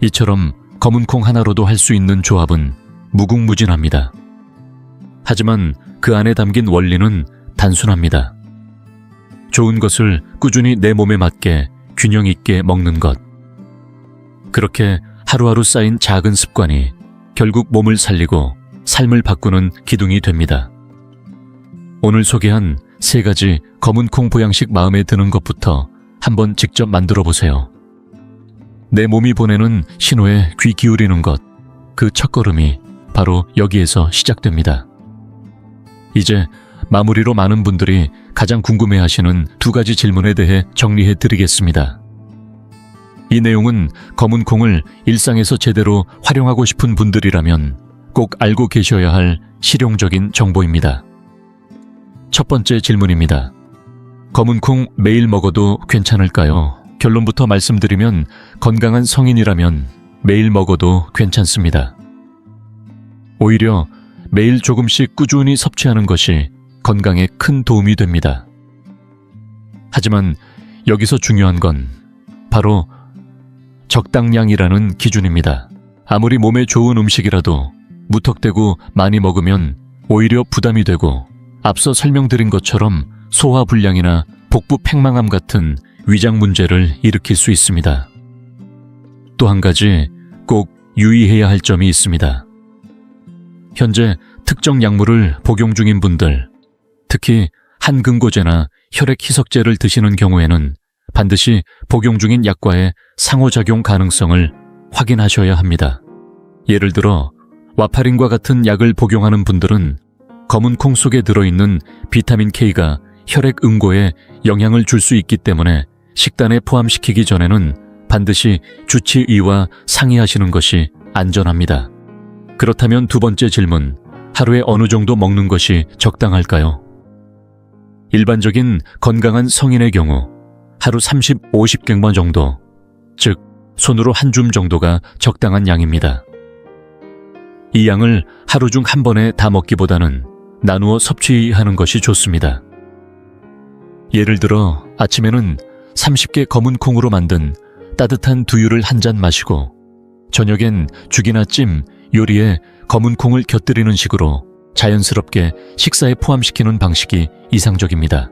이처럼 검은 콩 하나로도 할 수 있는 조합은 무궁무진합니다. 하지만 그 안에 담긴 원리는 단순합니다. 좋은 것을 꾸준히 내 몸에 맞게 균형 있게 먹는 것. 그렇게 하루하루 쌓인 작은 습관이 결국 몸을 살리고 삶을 바꾸는 기둥이 됩니다. 오늘 소개한 3가지 검은 콩 보양식 마음에 드는 것부터 한번 직접 만들어 보세요. 내 몸이 보내는 신호에 귀 기울이는 것, 그 첫걸음이 바로 여기에서 시작됩니다. 이제 마무리로 많은 분들이 가장 궁금해하시는 2가지 질문에 대해 정리해 드리겠습니다. 이 내용은 검은 콩을 일상에서 제대로 활용하고 싶은 분들이라면 꼭 알고 계셔야 할 실용적인 정보입니다. 첫 번째 질문입니다. 검은 콩 매일 먹어도 괜찮을까요? 결론부터 말씀드리면 건강한 성인이라면 매일 먹어도 괜찮습니다. 오히려 매일 조금씩 꾸준히 섭취하는 것이 건강에 큰 도움이 됩니다. 하지만 여기서 중요한 건 바로 적당량이라는 기준입니다. 아무리 몸에 좋은 음식이라도 무턱대고 많이 먹으면 오히려 부담이 되고, 앞서 설명드린 것처럼 소화불량이나 복부 팽만함 같은 위장 문제를 일으킬 수 있습니다. 또 한 가지 꼭 유의해야 할 점이 있습니다. 현재 특정 약물을 복용 중인 분들, 특히 한금고제나 혈액희석제를 드시는 경우에는 반드시 복용 중인 약과의 상호작용 가능성을 확인하셔야 합니다. 예를 들어 와파린과 같은 약을 복용하는 분들은 검은 콩 속에 들어있는 비타민 K가 혈액 응고에 영향을 줄 수 있기 때문에 식단에 포함시키기 전에는 반드시 주치의와 상의하시는 것이 안전합니다. 그렇다면 2번째 질문, 하루에 어느 정도 먹는 것이 적당할까요? 일반적인 건강한 성인의 경우 하루 30, 50갱만 정도, 즉 손으로 한 줌 정도가 적당한 양입니다. 이 양을 하루 중 한 번에 다 먹기보다는 나누어 섭취하는 것이 좋습니다. 예를 들어 아침에는 30개 검은 콩으로 만든 따뜻한 두유를 한 잔 마시고, 저녁엔 죽이나 찜, 요리에 검은 콩을 곁들이는 식으로 자연스럽게 식사에 포함시키는 방식이 이상적입니다.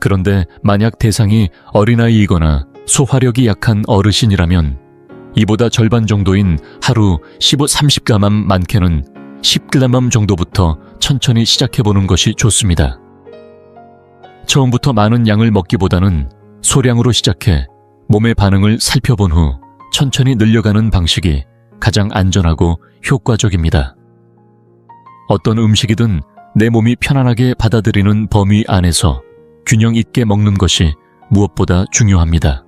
그런데 만약 대상이 어린아이이거나 소화력이 약한 어르신이라면 이보다 절반 정도인 하루 15-30g만 많게는 10g 정도부터 천천히 시작해보는 것이 좋습니다. 처음부터 많은 양을 먹기보다는 소량으로 시작해 몸의 반응을 살펴본 후 천천히 늘려가는 방식이 가장 안전하고 효과적입니다. 어떤 음식이든 내 몸이 편안하게 받아들이는 범위 안에서 균형 있게 먹는 것이 무엇보다 중요합니다.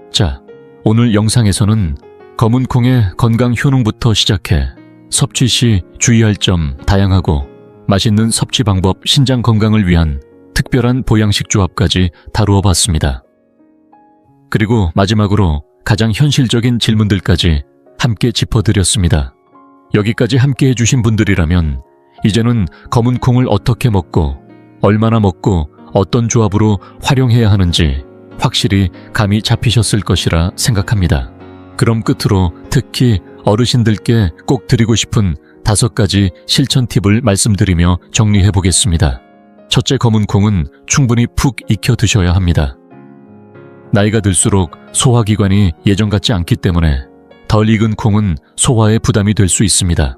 자, 오늘 영상에서는 검은 콩의 건강 효능부터 시작해 섭취 시 주의할 점 다양하고 맛있는 섭취 방법, 신장 건강을 위한 특별한 보양식 조합까지 다루어 봤습니다. 그리고 마지막으로 가장 현실적인 질문들까지 함께 짚어드렸습니다. 여기까지 함께 해주신 분들이라면 이제는 검은 콩을 어떻게 먹고 얼마나 먹고 어떤 조합으로 활용해야 하는지 확실히 감이 잡히셨을 것이라 생각합니다. 그럼 끝으로 특히 어르신들께 꼭 드리고 싶은 5가지 실천 팁을 말씀드리며 정리해 보겠습니다. 첫째, 검은 콩은 충분히 푹 익혀 드셔야 합니다. 나이가 들수록 소화기관이 예전 같지 않기 때문에 덜 익은 콩은 소화에 부담이 될 수 있습니다.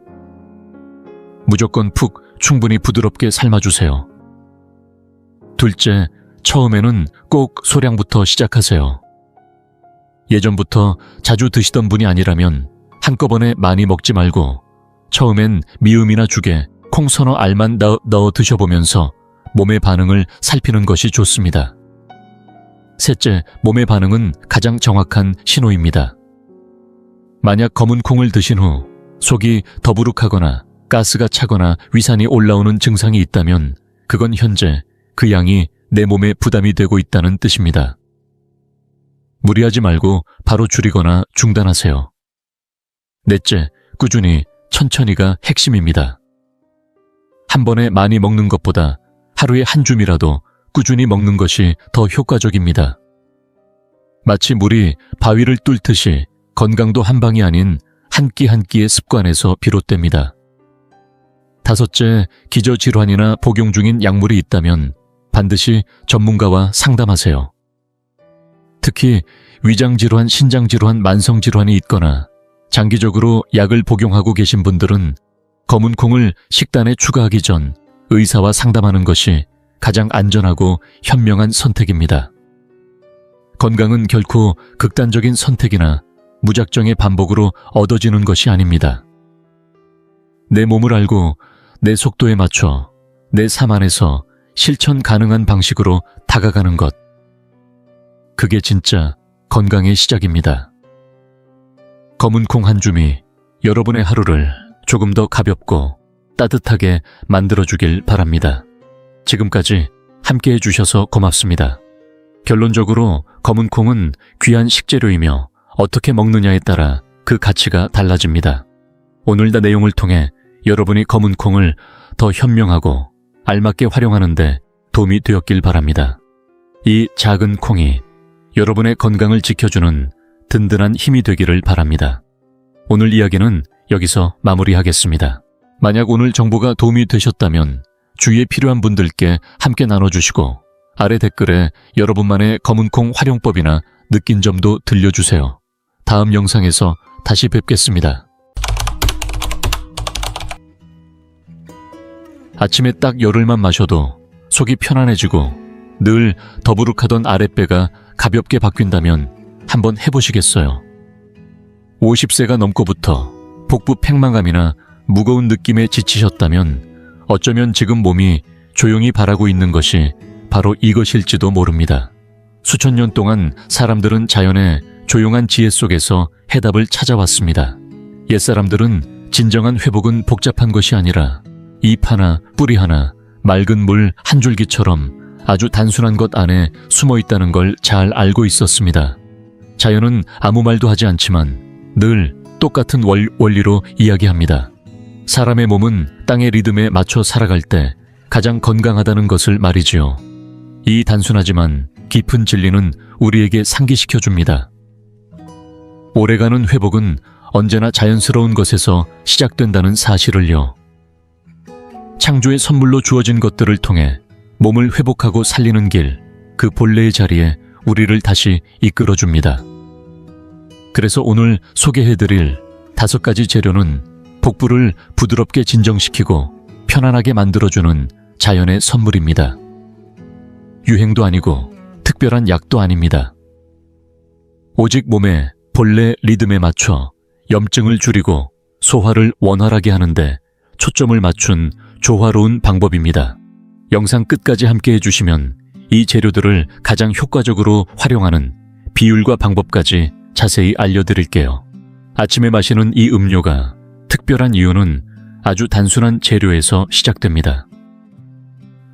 무조건 푹 충분히 부드럽게 삶아주세요. 둘째, 처음에는 꼭 소량부터 시작하세요. 예전부터 자주 드시던 분이 아니라면 한꺼번에 많이 먹지 말고 처음엔 미음이나 죽에 콩 서너 알만 넣어 드셔보면서 몸의 반응을 살피는 것이 좋습니다. 셋째, 몸의 반응은 가장 정확한 신호입니다. 만약 검은 콩을 드신 후 속이 더부룩하거나 가스가 차거나 위산이 올라오는 증상이 있다면 그건 현재 그 양이 내 몸에 부담이 되고 있다는 뜻입니다. 무리하지 말고 바로 줄이거나 중단하세요. 넷째, 꾸준히 천천히가 핵심입니다. 한 번에 많이 먹는 것보다 하루에 한 줌이라도 꾸준히 먹는 것이 더 효과적입니다. 마치 물이 바위를 뚫듯이 건강도 한 방이 아닌 한 끼 한 끼의 습관에서 비롯됩니다. 다섯째, 기저질환이나 복용 중인 약물이 있다면 반드시 전문가와 상담하세요. 특히 위장질환, 신장질환, 만성질환이 있거나 장기적으로 약을 복용하고 계신 분들은 검은 콩을 식단에 추가하기 전 의사와 상담하는 것이 가장 안전하고 현명한 선택입니다. 건강은 결코 극단적인 선택이나 무작정의 반복으로 얻어지는 것이 아닙니다. 내 몸을 알고 내 속도에 맞춰 내 삶 안에서 실천 가능한 방식으로 다가가는 것. 그게 진짜 건강의 시작입니다. 검은 콩 한 줌이 여러분의 하루를 조금 더 가볍고 따뜻하게 만들어주길 바랍니다. 지금까지 함께 해주셔서 고맙습니다. 결론적으로 검은 콩은 귀한 식재료이며 어떻게 먹느냐에 따라 그 가치가 달라집니다. 오늘 다 내용을 통해 여러분이 검은 콩을 더 현명하고 알맞게 활용하는 데 도움이 되었길 바랍니다. 이 작은 콩이 여러분의 건강을 지켜주는 든든한 힘이 되기를 바랍니다. 오늘 이야기는 여기서 마무리하겠습니다. 만약 오늘 정보가 도움이 되셨다면 주위에 필요한 분들께 함께 나눠주시고 아래 댓글에 여러분만의 검은 콩 활용법이나 느낀 점도 들려주세요. 다음 영상에서 다시 뵙겠습니다. 아침에 딱 열흘만 마셔도 속이 편안해지고 늘 더부룩하던 아랫배가 가볍게 바뀐다면 한번 해보시겠어요? 50세가 넘고부터 복부 팽만감이나 무거운 느낌에 지치셨다면 어쩌면 지금 몸이 조용히 바라고 있는 것이 바로 이것일지도 모릅니다. 수천 년 동안 사람들은 자연의 조용한 지혜 속에서 해답을 찾아왔습니다. 옛사람들은 진정한 회복은 복잡한 것이 아니라 잎 하나, 뿌리 하나, 맑은 물 한 줄기처럼 아주 단순한 것 안에 숨어 있다는 걸 잘 알고 있었습니다. 자연은 아무 말도 하지 않지만 늘 똑같은 원리로 이야기합니다. 사람의 몸은 땅의 리듬에 맞춰 살아갈 때 가장 건강하다는 것을 말이지요. 이 단순하지만 깊은 진리는 우리에게 상기시켜줍니다. 오래가는 회복은 언제나 자연스러운 것에서 시작된다는 사실을요. 창조의 선물로 주어진 것들을 통해 몸을 회복하고 살리는 길, 그 본래의 자리에 우리를 다시 이끌어줍니다. 그래서 오늘 소개해드릴 5가지 재료는 복부를 부드럽게 진정시키고 편안하게 만들어주는 자연의 선물입니다. 유행도 아니고 특별한 약도 아닙니다. 오직 몸의 본래 리듬에 맞춰 염증을 줄이고 소화를 원활하게 하는데 초점을 맞춘 조화로운 방법입니다. 영상 끝까지 함께 해주시면 이 재료들을 가장 효과적으로 활용하는 비율과 방법까지 자세히 알려드릴게요. 아침에 마시는 이 음료가 특별한 이유는 아주 단순한 재료에서 시작됩니다.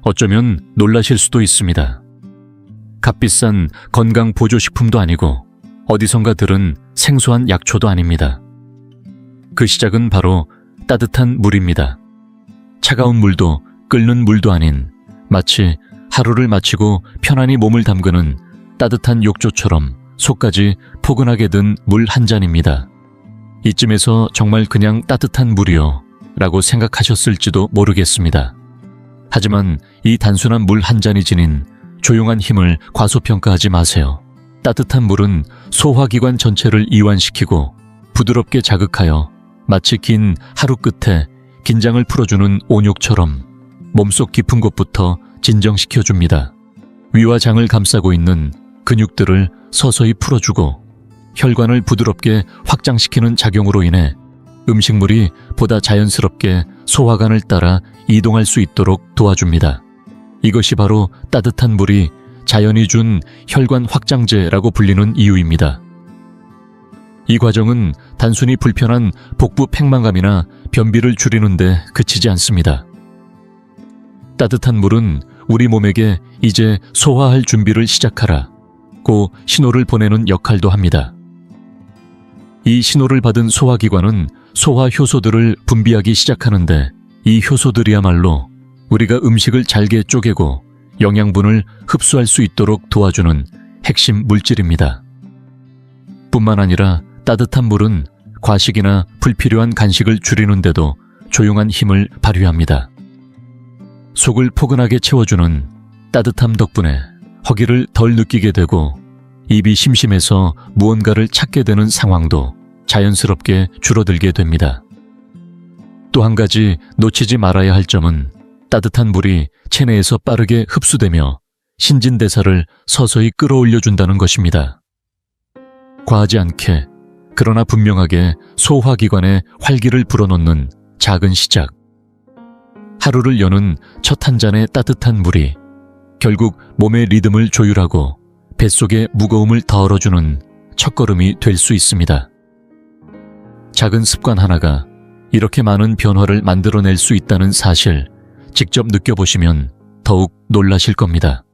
어쩌면 놀라실 수도 있습니다. 값비싼 건강 보조식품도 아니고 어디선가 들은 생소한 약초도 아닙니다. 그 시작은 바로 따뜻한 물입니다. 차가운 물도 끓는 물도 아닌 마치 하루를 마치고 편안히 몸을 담그는 따뜻한 욕조처럼 속까지 포근하게 든 물 한 잔입니다. 이쯤에서 정말 그냥 따뜻한 물이요 라고 생각하셨을지도 모르겠습니다. 하지만 이 단순한 물 한 잔이 지닌 조용한 힘을 과소평가하지 마세요. 따뜻한 물은 소화기관 전체를 이완시키고 부드럽게 자극하여 마치 긴 하루 끝에 긴장을 풀어주는 온욕처럼 몸속 깊은 곳부터 진정시켜줍니다. 위와 장을 감싸고 있는 근육들을 서서히 풀어주고 혈관을 부드럽게 확장시키는 작용으로 인해 음식물이 보다 자연스럽게 소화관을 따라 이동할 수 있도록 도와줍니다. 이것이 바로 따뜻한 물이 자연이 준 혈관 확장제라고 불리는 이유입니다. 이 과정은 단순히 불편한 복부 팽만감이나 변비를 줄이는 데 그치지 않습니다. 따뜻한 물은 우리 몸에게 이제 소화할 준비를 시작하라고 신호를 보내는 역할도 합니다. 이 신호를 받은 소화기관은 소화 효소들을 분비하기 시작하는데 이 효소들이야말로 우리가 음식을 잘게 쪼개고 영양분을 흡수할 수 있도록 도와주는 핵심 물질입니다. 뿐만 아니라 따뜻한 물은 과식이나 불필요한 간식을 줄이는데도 조용한 힘을 발휘합니다. 속을 포근하게 채워주는 따뜻함 덕분에 허기를 덜 느끼게 되고 입이 심심해서 무언가를 찾게 되는 상황도 자연스럽게 줄어들게 됩니다. 또 한 가지 놓치지 말아야 할 점은 따뜻한 물이 체내에서 빠르게 흡수되며 신진대사를 서서히 끌어올려준다는 것입니다. 과하지 않게 그러나 분명하게 소화기관에 활기를 불어넣는 작은 시작. 하루를 여는 첫 한 잔의 따뜻한 물이 결국 몸의 리듬을 조율하고 뱃속의 무거움을 덜어주는 첫걸음이 될 수 있습니다. 작은 습관 하나가 이렇게 많은 변화를 만들어낼 수 있다는 사실 직접 느껴보시면 더욱 놀라실 겁니다.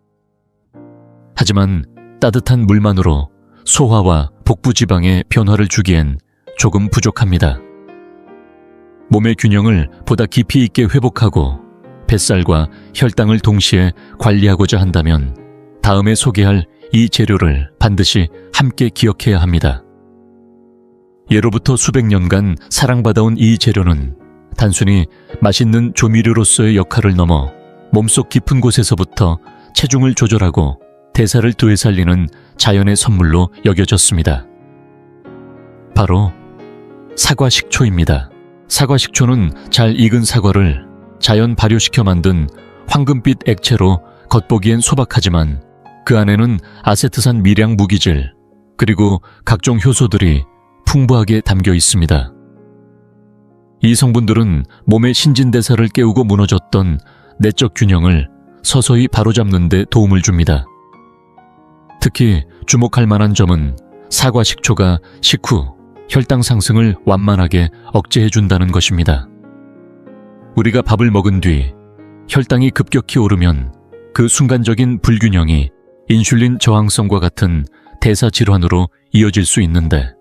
하지만 따뜻한 물만으로 소화와 복부 지방에 변화를 주기엔 조금 부족합니다. 몸의 균형을 보다 깊이 있게 회복하고 뱃살과 혈당을 동시에 관리하고자 한다면 다음에 소개할 이 재료를 반드시 함께 기억해야 합니다. 예로부터 수백 년간 사랑받아온 이 재료는 단순히 맛있는 조미료로서의 역할을 넘어 몸속 깊은 곳에서부터 체중을 조절하고 대사를 되살리는 자연의 선물로 여겨졌습니다. 바로 사과식초입니다. 사과식초는 잘 익은 사과를 자연 발효시켜 만든 황금빛 액체로 겉보기엔 소박하지만 그 안에는 아세트산 미량 무기질 그리고 각종 효소들이 풍부하게 담겨 있습니다. 이 성분들은 몸의 신진대사를 깨우고 무너졌던 내적 균형을 서서히 바로잡는 데 도움을 줍니다. 특히 주목할 만한 점은 사과 식초가 식후 혈당 상승을 완만하게 억제해준다는 것입니다. 우리가 밥을 먹은 뒤 혈당이 급격히 오르면 그 순간적인 불균형이 인슐린 저항성과 같은 대사 질환으로 이어질 수 있는데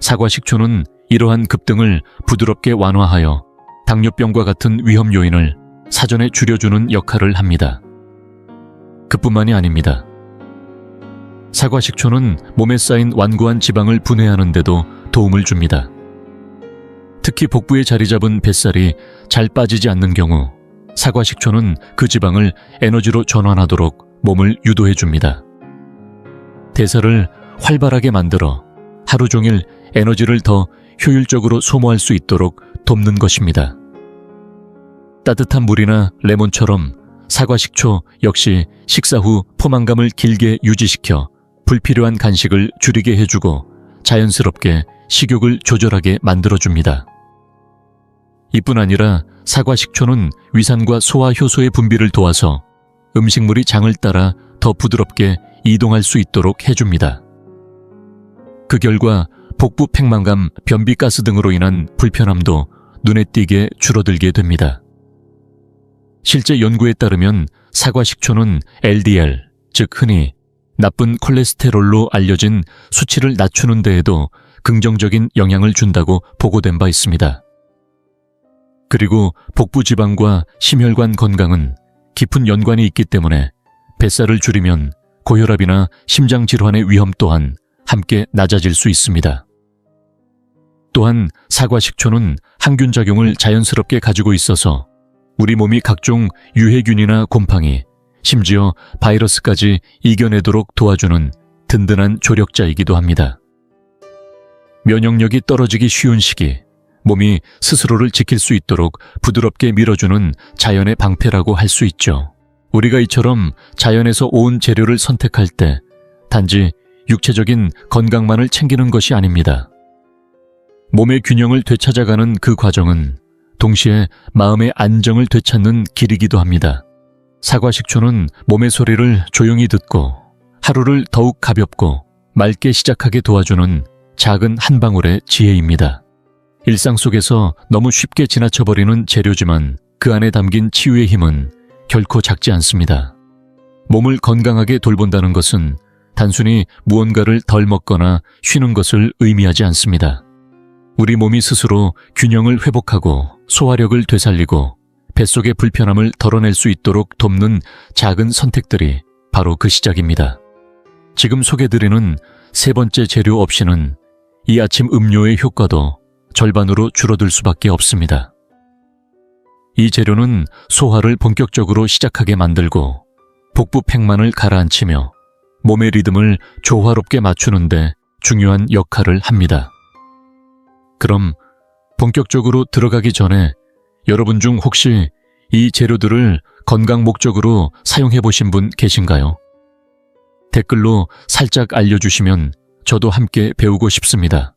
사과 식초는 이러한 급등을 부드럽게 완화하여 당뇨병과 같은 위험 요인을 사전에 줄여주는 역할을 합니다. 그뿐만이 아닙니다. 사과 식초는 몸에 쌓인 완고한 지방을 분해하는 데도 도움을 줍니다. 특히 복부에 자리 잡은 뱃살이 잘 빠지지 않는 경우 사과 식초는 그 지방을 에너지로 전환하도록 몸을 유도해 줍니다. 대사를 활발하게 만들어 하루 종일 에너지를 더 효율적으로 소모할 수 있도록 돕는 것입니다. 따뜻한 물이나 레몬처럼 사과 식초 역시 식사 후 포만감을 길게 유지시켜 불필요한 간식을 줄이게 해주고 자연스럽게 식욕을 조절하게 만들어줍니다. 이뿐 아니라 사과 식초는 위산과 소화 효소의 분비를 도와서 음식물이 장을 따라 더 부드럽게 이동할 수 있도록 해줍니다. 그 결과 복부 팽만감, 변비가스 등으로 인한 불편함도 눈에 띄게 줄어들게 됩니다. 실제 연구에 따르면 사과 식초는 LDL, 즉 흔히 나쁜 콜레스테롤로 알려진 수치를 낮추는 데에도 긍정적인 영향을 준다고 보고된 바 있습니다. 그리고 복부 지방과 심혈관 건강은 깊은 연관이 있기 때문에 뱃살을 줄이면 고혈압이나 심장 질환의 위험 또한 함께 낮아질 수 있습니다. 또한 사과 식초는 항균 작용을 자연스럽게 가지고 있어서 우리 몸이 각종 유해균이나 곰팡이, 심지어 바이러스까지 이겨내도록 도와주는 든든한 조력자이기도 합니다. 면역력이 떨어지기 쉬운 시기, 몸이 스스로를 지킬 수 있도록 부드럽게 밀어주는 자연의 방패라고 할 수 있죠. 우리가 이처럼 자연에서 온 재료를 선택할 때 단지 육체적인 건강만을 챙기는 것이 아닙니다. 몸의 균형을 되찾아가는 그 과정은 동시에 마음의 안정을 되찾는 길이기도 합니다. 사과 식초는 몸의 소리를 조용히 듣고 하루를 더욱 가볍고 맑게 시작하게 도와주는 작은 한 방울의 지혜입니다. 일상 속에서 너무 쉽게 지나쳐버리는 재료지만 그 안에 담긴 치유의 힘은 결코 작지 않습니다. 몸을 건강하게 돌본다는 것은 단순히 무언가를 덜 먹거나 쉬는 것을 의미하지 않습니다. 우리 몸이 스스로 균형을 회복하고 소화력을 되살리고 뱃속의 불편함을 덜어낼 수 있도록 돕는 작은 선택들이 바로 그 시작입니다. 지금 소개드리는 세 번째 재료 없이는 이 아침 음료의 효과도 절반으로 줄어들 수밖에 없습니다. 이 재료는 소화를 본격적으로 시작하게 만들고 복부 팽만을 가라앉히며 몸의 리듬을 조화롭게 맞추는데 중요한 역할을 합니다. 그럼 본격적으로 들어가기 전에 여러분 중 혹시 이 재료들을 건강 목적으로 사용해 보신 분 계신가요? 댓글로 살짝 알려주시면 저도 함께 배우고 싶습니다.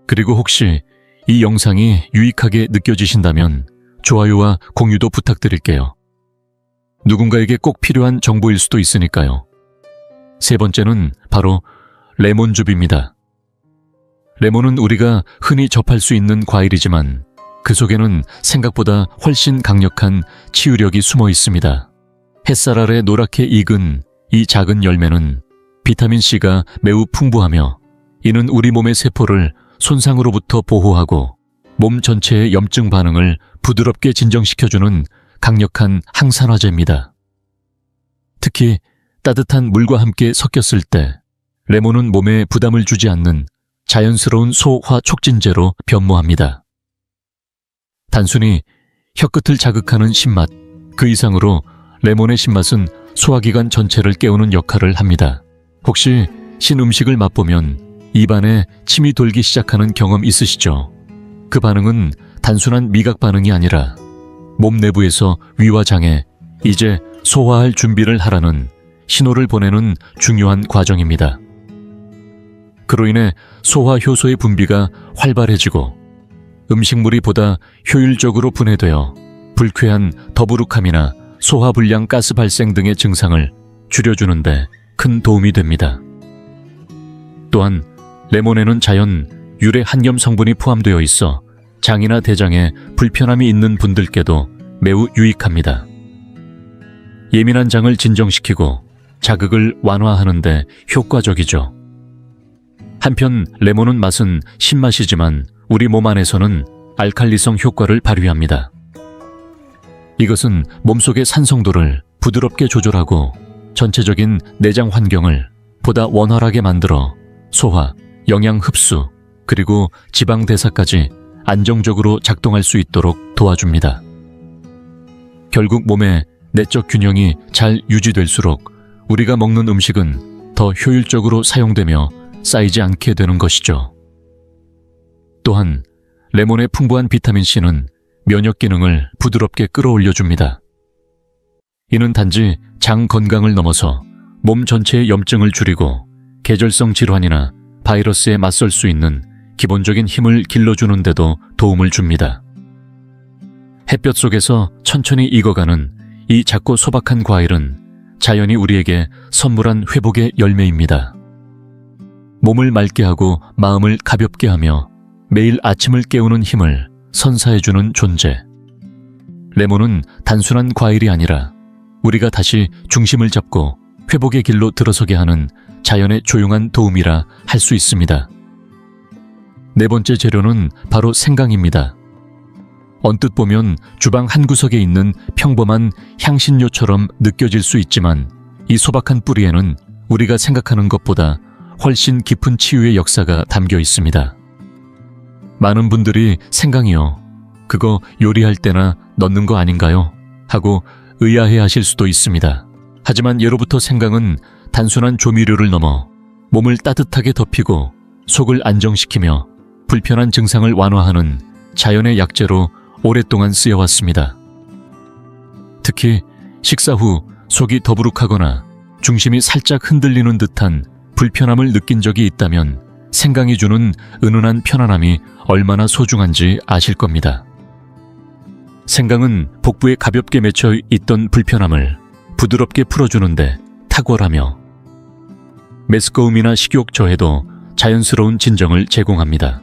그리고 혹시 이 영상이 유익하게 느껴지신다면 좋아요와 공유도 부탁드릴게요. 누군가에게 꼭 필요한 정보일 수도 있으니까요. 세 번째는 바로 레몬즙입니다. 레몬은 우리가 흔히 접할 수 있는 과일이지만 그 속에는 생각보다 훨씬 강력한 치유력이 숨어 있습니다. 햇살 아래 노랗게 익은 이 작은 열매는 비타민C가 매우 풍부하며 이는 우리 몸의 세포를 손상으로부터 보호하고 몸 전체의 염증 반응을 부드럽게 진정시켜주는 강력한 항산화제입니다. 특히 따뜻한 물과 함께 섞였을 때 레몬은 몸에 부담을 주지 않는 자연스러운 소화 촉진제로 변모합니다. 단순히 혀끝을 자극하는 신맛, 그 이상으로 레몬의 신맛은 소화기관 전체를 깨우는 역할을 합니다. 혹시 신음식을 맛보면 입안에 침이 돌기 시작하는 경험 있으시죠? 그 반응은 단순한 미각 반응이 아니라 몸 내부에서 위와 장에 이제 소화할 준비를 하라는 신호를 보내는 중요한 과정입니다. 그로 인해 소화 효소의 분비가 활발해지고 음식물이 보다 효율적으로 분해되어 불쾌한 더부룩함이나 소화불량 가스 발생 등의 증상을 줄여주는데 큰 도움이 됩니다. 또한 레몬에는 자연 유래 한염 성분이 포함되어 있어 장이나 대장에 불편함이 있는 분들께도 매우 유익합니다. 예민한 장을 진정시키고 자극을 완화하는 데 효과적이죠. 한편 레몬은 맛은 신맛이지만 우리 몸 안에서는 알칼리성 효과를 발휘합니다. 이것은 몸속의 산성도를 부드럽게 조절하고 전체적인 내장 환경을 보다 원활하게 만들어 소화, 영양 흡수, 그리고 지방 대사까지 안정적으로 작동할 수 있도록 도와줍니다. 결국 몸의 내적 균형이 잘 유지될수록 우리가 먹는 음식은 더 효율적으로 사용되며 쌓이지 않게 되는 것이죠. 또한 레몬의 풍부한 비타민C는 면역 기능을 부드럽게 끌어올려줍니다. 이는 단지 장 건강을 넘어서 몸 전체의 염증을 줄이고 계절성 질환이나 바이러스에 맞설 수 있는 기본적인 힘을 길러주는 데도 도움을 줍니다. 햇볕 속에서 천천히 익어가는 이 작고 소박한 과일은 자연이 우리에게 선물한 회복의 열매입니다. 몸을 맑게 하고 마음을 가볍게 하며 매일 아침을 깨우는 힘을 선사해주는 존재. 레몬은 단순한 과일이 아니라 우리가 다시 중심을 잡고 회복의 길로 들어서게 하는 자연의 조용한 도움이라 할 수 있습니다. 네 번째 재료는 바로 생강입니다. 언뜻 보면 주방 한 구석에 있는 평범한 향신료처럼 느껴질 수 있지만 이 소박한 뿌리에는 우리가 생각하는 것보다 훨씬 깊은 치유의 역사가 담겨 있습니다. 많은 분들이 생강이요, 그거 요리할 때나 넣는 거 아닌가요? 하고 의아해 하실 수도 있습니다. 하지만 예로부터 생강은 단순한 조미료를 넘어 몸을 따뜻하게 덮이고 속을 안정시키며 불편한 증상을 완화하는 자연의 약재로 오랫동안 쓰여왔습니다. 특히 식사 후 속이 더부룩하거나 중심이 살짝 흔들리는 듯한 불편함을 느낀 적이 있다면 생강이 주는 은은한 편안함이 얼마나 소중한지 아실 겁니다. 생강은 복부에 가볍게 맺혀 있던 불편함을 부드럽게 풀어주는데 탁월하며 메스꺼움이나 식욕 저해도 자연스러운 진정을 제공합니다.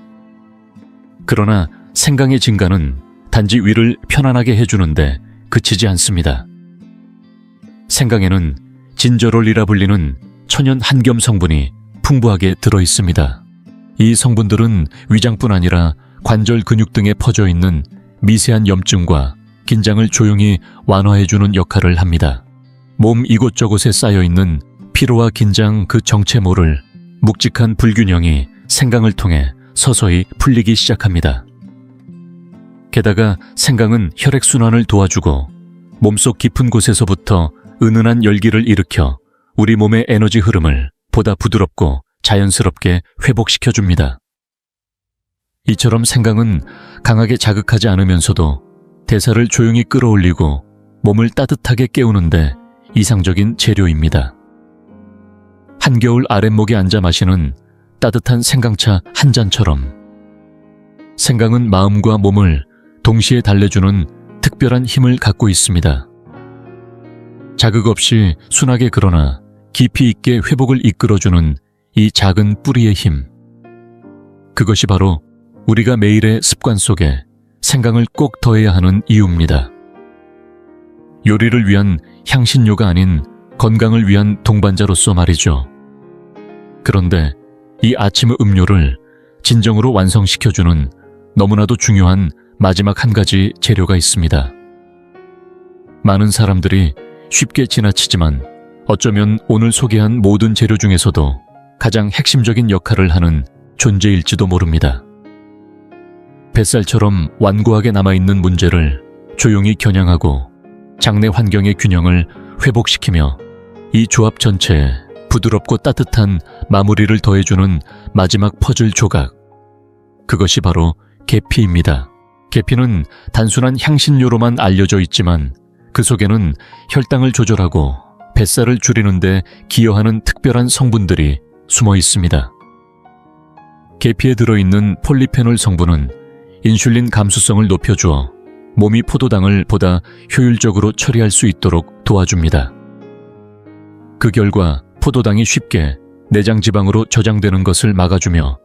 그러나 생강의 진가는 단지 위를 편안하게 해주는데 그치지 않습니다. 생강에는 진저롤이라 불리는 천연 한겸 성분이 풍부하게 들어있습니다. 이 성분들은 위장뿐 아니라 관절 근육 등에 퍼져 있는 미세한 염증과 긴장을 조용히 완화해주는 역할을 합니다. 몸 이곳저곳에 쌓여있는 피로와 긴장 그 정체모를 묵직한 불균형이 생강을 통해 서서히 풀리기 시작합니다. 게다가 생강은 혈액순환을 도와주고 몸속 깊은 곳에서부터 은은한 열기를 일으켜 우리 몸의 에너지 흐름을 보다 부드럽고 자연스럽게 회복시켜줍니다. 이처럼 생강은 강하게 자극하지 않으면서도 대사를 조용히 끌어올리고 몸을 따뜻하게 깨우는데 이상적인 재료입니다. 한겨울 아랫목에 앉아 마시는 따뜻한 생강차 한 잔처럼 생강은 마음과 몸을 동시에 달래주는 특별한 힘을 갖고 있습니다. 자극 없이 순하게 그러나 깊이 있게 회복을 이끌어주는 이 작은 뿌리의 힘. 그것이 바로 우리가 매일의 습관 속에 생강을 꼭 더해야 하는 이유입니다. 요리를 위한 향신료가 아닌 건강을 위한 동반자로서 말이죠. 그런데 이 아침 음료를 진정으로 완성시켜주는 너무나도 중요한 마지막 한 가지 재료가 있습니다. 많은 사람들이 쉽게 지나치지만 어쩌면 오늘 소개한 모든 재료 중에서도 가장 핵심적인 역할을 하는 존재일지도 모릅니다. 뱃살처럼 완고하게 남아있는 문제를 조용히 겨냥하고 장내 환경의 균형을 회복시키며 이 조합 전체에 부드럽고 따뜻한 마무리를 더해주는 마지막 퍼즐 조각. 그것이 바로 계피입니다. 계피는 단순한 향신료로만 알려져 있지만 그 속에는 혈당을 조절하고 뱃살을 줄이는 데 기여하는 특별한 성분들이 숨어 있습니다. 계피에 들어있는 폴리페놀 성분은 인슐린 감수성을 높여주어 몸이 포도당을 보다 효율적으로 처리할 수 있도록 도와줍니다. 그 결과 포도당이 쉽게 내장 지방으로 저장되는 것을 막아주며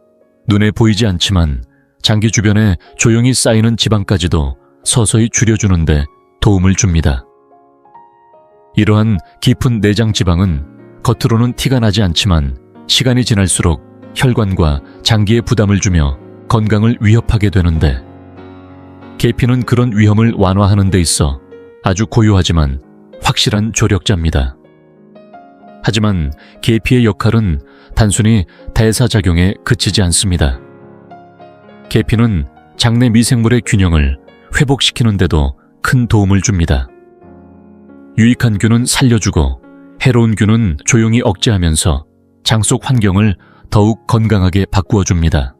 눈에 보이지 않지만 장기 주변에 조용히 쌓이는 지방까지도 서서히 줄여주는데 도움을 줍니다. 이러한 깊은 내장 지방은 겉으로는 티가 나지 않지만 시간이 지날수록 혈관과 장기에 부담을 주며 건강을 위협하게 되는데 계피는 그런 위험을 완화하는 데 있어 아주 고요하지만 확실한 조력자입니다. 하지만 계피의 역할은 단순히 대사작용에 그치지 않습니다. 계피는 장내 미생물의 균형을 회복시키는 데도 큰 도움을 줍니다. 유익한 균은 살려주고 해로운 균은 조용히 억제하면서 장 속 환경을 더욱 건강하게 바꾸어 줍니다.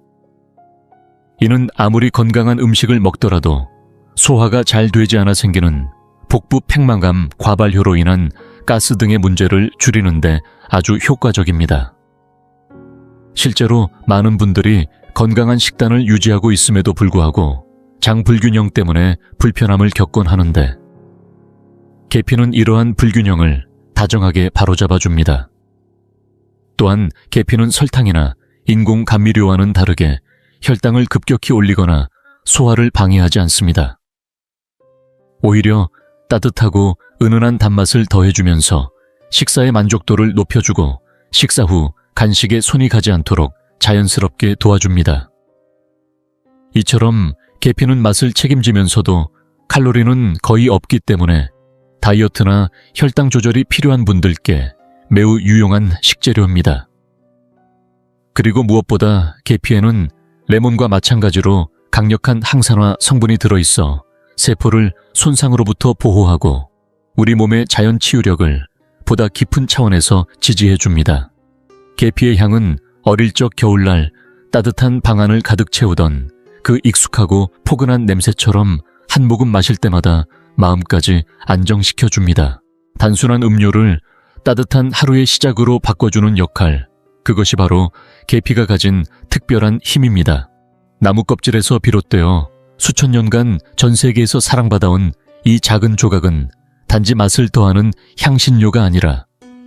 이는 아무리 건강한 음식을 먹더라도 소화가 잘 되지 않아 생기는 복부 팽만감, 과발효로 인한 가스 등의 문제를 줄이는데 아주 효과적입니다. 실제로 많은 분들이 건강한 식단을 유지하고 있음에도 불구하고 장 불균형 때문에 불편함을 겪곤 하는데 계피는 이러한 불균형을 다정하게 바로잡아 줍니다. 또한 계피는 설탕이나 인공 감미료와는 다르게 혈당을 급격히 올리거나 소화를 방해하지 않습니다. 오히려 따뜻하고 은은한 단맛을 더해주면서 식사의 만족도를 높여주고 식사 후 간식에 손이 가지 않도록 자연스럽게 도와줍니다. 이처럼 계피는 맛을 책임지면서도 칼로리는 거의 없기 때문에 다이어트나 혈당 조절이 필요한 분들께 매우 유용한 식재료입니다. 그리고 무엇보다 계피에는 레몬과 마찬가지로 강력한 항산화 성분이 들어있어 세포를 손상으로부터 보호하고 우리 몸의 자연 치유력을 보다 깊은 차원에서 지지해줍니다. 계피의 향은 어릴 적 겨울날 따뜻한 방 안을 가득 채우던 그 익숙하고 포근한 냄새처럼 한 모금 마실 때마다 마음까지 안정시켜줍니다. 단순한 음료를 따뜻한 하루의 시작으로 바꿔주는 역할, 그것이 바로 계피가 가진 특별한 힘입니다. 나무 껍질에서 비롯되어 수천 년간 전 세계에서 사랑받아온 이 작은 조각은 단지 맛을 더하는 향신료가 아니라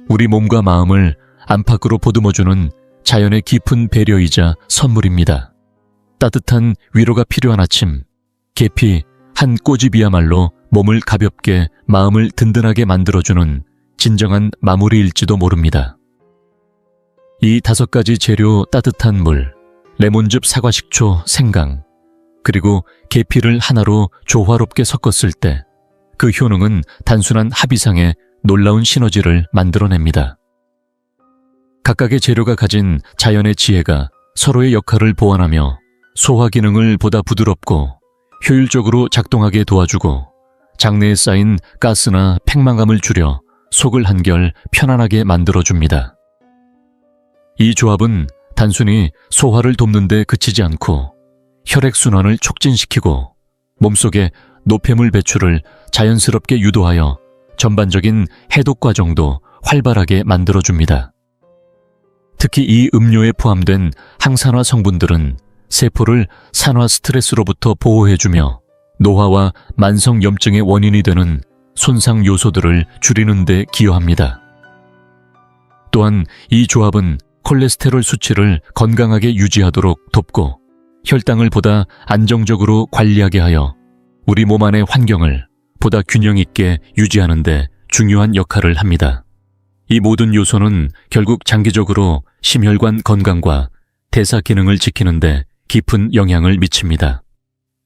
우리 몸과 마음을 안팎으로 보듬어주는 자연의 깊은 배려이자 선물입니다. 따뜻한 위로가 필요한 아침, 계피 한 꼬집이야말로 몸을 가볍게 마음을 든든하게 만들어주는 진정한 마무리일지도 모릅니다. 이 5가지 재료 따뜻한 물, 레몬즙 사과식초 생강, 그리고 계피를 하나로 조화롭게 섞었을 때 그 효능은 단순한 합이상의 놀라운 시너지를 만들어냅니다. 각각의 재료가 가진 자연의 지혜가 서로의 역할을 보완하며 소화 기능을 보다 부드럽고 효율적으로 작동하게 도와주고 장내에 쌓인 가스나 팽만감을 줄여 속을 한결 편안하게 만들어줍니다. 이 조합은 단순히 소화를 돕는 데 그치지 않고 혈액순환을 촉진시키고 몸속의 노폐물 배출을 자연스럽게 유도하여 전반적인 해독 과정도 활발하게 만들어줍니다. 특히 이 음료에 포함된 항산화 성분들은 세포를 산화 스트레스로부터 보호해주며 노화와 만성염증의 원인이 되는 손상 요소들을 줄이는 데 기여합니다. 또한 이 조합은 콜레스테롤 수치를 건강하게 유지하도록 돕고 혈당을 보다 안정적으로 관리하게 하여 우리 몸 안의 환경을 보다 균형 있게 유지하는 데 중요한 역할을 합니다. 이 모든 요소는 결국 장기적으로 심혈관 건강과 대사 기능을 지키는 데 깊은 영향을 미칩니다.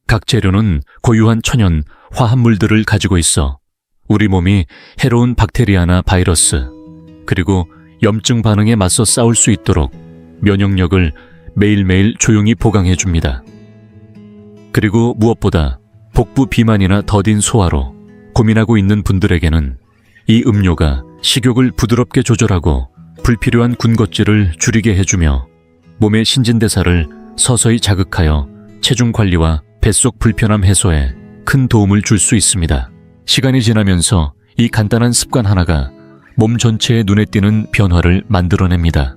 각 재료는 고유한 천연 화합물들을 가지고 있어 우리 몸이 해로운 박테리아나 바이러스, 그리고 염증 반응에 맞서 싸울 수 있도록 면역력을 매일매일 조용히 보강해 줍니다. 그리고 무엇보다 복부 비만이나 더딘 소화로 고민하고 있는 분들에게는 이 음료가 식욕을 부드럽게 조절하고 불필요한 군것질을 줄이게 해주며 몸의 신진대사를 서서히 자극하여 체중 관리와 뱃속 불편함 해소에 큰 도움을 줄 수 있습니다. 시간이 지나면서 이 간단한 습관 하나가 몸 전체에 눈에 띄는 변화를 만들어냅니다.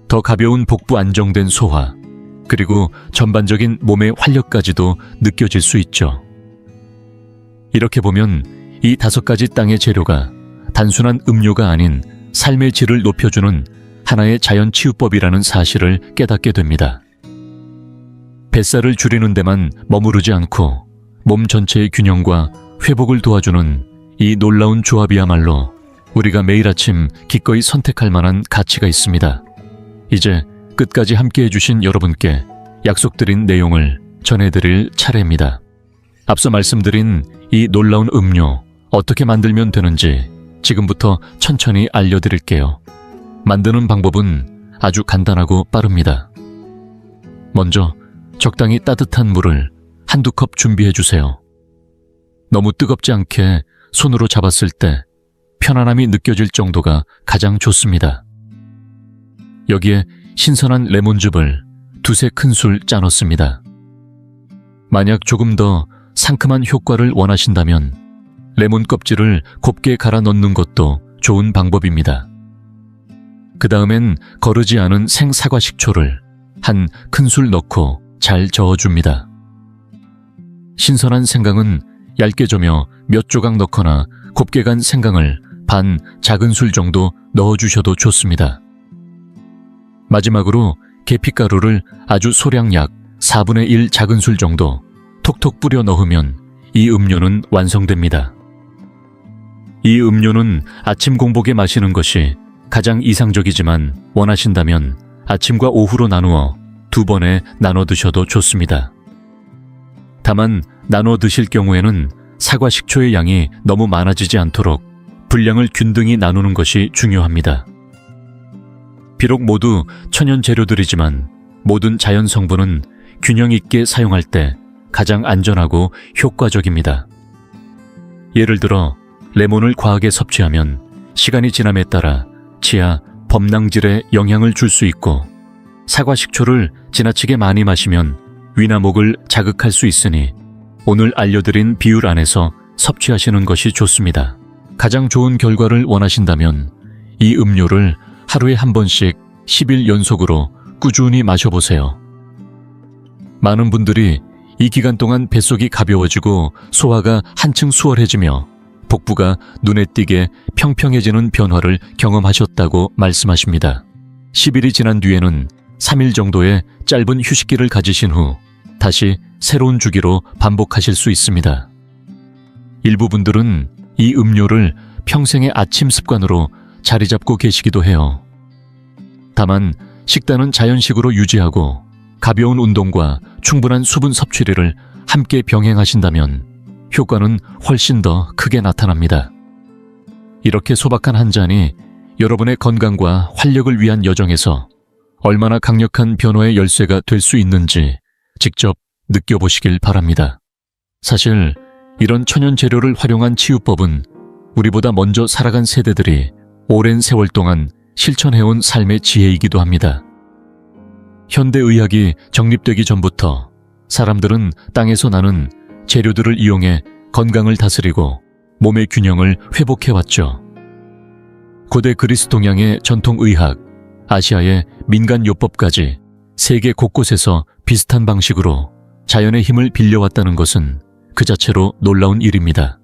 더 가벼운 복부, 안정된 소화, 그리고 전반적인 몸의 활력까지도 느껴질 수 있죠. 이렇게 보면 이 5가지 땅의 재료가 단순한 음료가 아닌 삶의 질을 높여주는 하나의 자연 치유법이라는 사실을 깨닫게 됩니다. 뱃살을 줄이는 데만 머무르지 않고 몸 전체의 균형과 회복을 도와주는 이 놀라운 조합이야말로 우리가 매일 아침 기꺼이 선택할 만한 가치가 있습니다. 이제 끝까지 함께해 주신 여러분께 약속드린 내용을 전해드릴 차례입니다. 앞서 말씀드린 이 놀라운 음료 어떻게 만들면 되는지 지금부터 천천히 알려드릴게요. 만드는 방법은 아주 간단하고 빠릅니다. 먼저 적당히 따뜻한 물을 한두 컵 준비해 주세요. 너무 뜨겁지 않게 손으로 잡았을 때 편안함이 느껴질 정도가 가장 좋습니다. 여기에 신선한 레몬즙을 2-3큰술 짜 넣습니다. 만약 조금 더 상큼한 효과를 원하신다면 레몬 껍질을 곱게 갈아 넣는 것도 좋은 방법입니다. 그 다음엔 거르지 않은 생사과 식초를 1큰술 넣고 잘 저어줍니다. 신선한 생강은 얇게 저며 몇 조각 넣거나 곱게 간 생강을 반 작은술 정도 넣어주셔도 좋습니다. 마지막으로 계피가루를 아주 소량 약 4분의 1 작은술 정도 톡톡 뿌려 넣으면 이 음료는 완성됩니다. 이 음료는 아침 공복에 마시는 것이 가장 이상적이지만 원하신다면 아침과 오후로 나누어 2번에 나눠 드셔도 좋습니다. 다만 나눠 드실 경우에는 사과 식초의 양이 너무 많아지지 않도록 분량을 균등히 나누는 것이 중요합니다. 비록 모두 천연 재료들이지만 모든 자연 성분은 균형 있게 사용할 때 가장 안전하고 효과적입니다. 예를 들어 레몬을 과하게 섭취하면 시간이 지남에 따라 치아, 범낭질에 영향을 줄 수 있고 사과 식초를 지나치게 많이 마시면 위나 목을 자극할 수 있으니 오늘 알려드린 비율 안에서 섭취하시는 것이 좋습니다. 가장 좋은 결과를 원하신다면 이 음료를 하루에 한 번씩 10일 연속으로 꾸준히 마셔보세요. 많은 분들이 이 기간 동안 뱃속이 가벼워지고 소화가 한층 수월해지며 복부가 눈에 띄게 평평해지는 변화를 경험하셨다고 말씀하십니다. 10일이 지난 뒤에는 3일 정도의 짧은 휴식기를 가지신 후 다시 새로운 주기로 반복하실 수 있습니다. 일부 분들은 이 음료를 평생의 아침 습관으로 자리 잡고 계시기도 해요. 다만 식단은 자연식으로 유지하고 가벼운 운동과 충분한 수분 섭취를 함께 병행하신다면 효과는 훨씬 더 크게 나타납니다. 이렇게 소박한 한 잔이 여러분의 건강과 활력을 위한 여정에서 얼마나 강력한 변화의 열쇠가 될 수 있는지 직접 느껴보시길 바랍니다. 사실 이런 천연 재료를 활용한 치유법은 우리보다 먼저 살아간 세대들이 오랜 세월 동안 실천해온 삶의 지혜이기도 합니다. 현대의학이 정립되기 전부터 사람들은 땅에서 나는 재료들을 이용해 건강을 다스리고 몸의 균형을 회복해왔죠. 고대 그리스 동양의 전통의학, 아시아의 민간요법까지 세계 곳곳에서 비슷한 방식으로 자연의 힘을 빌려왔다는 것은 그 자체로 놀라운 일입니다.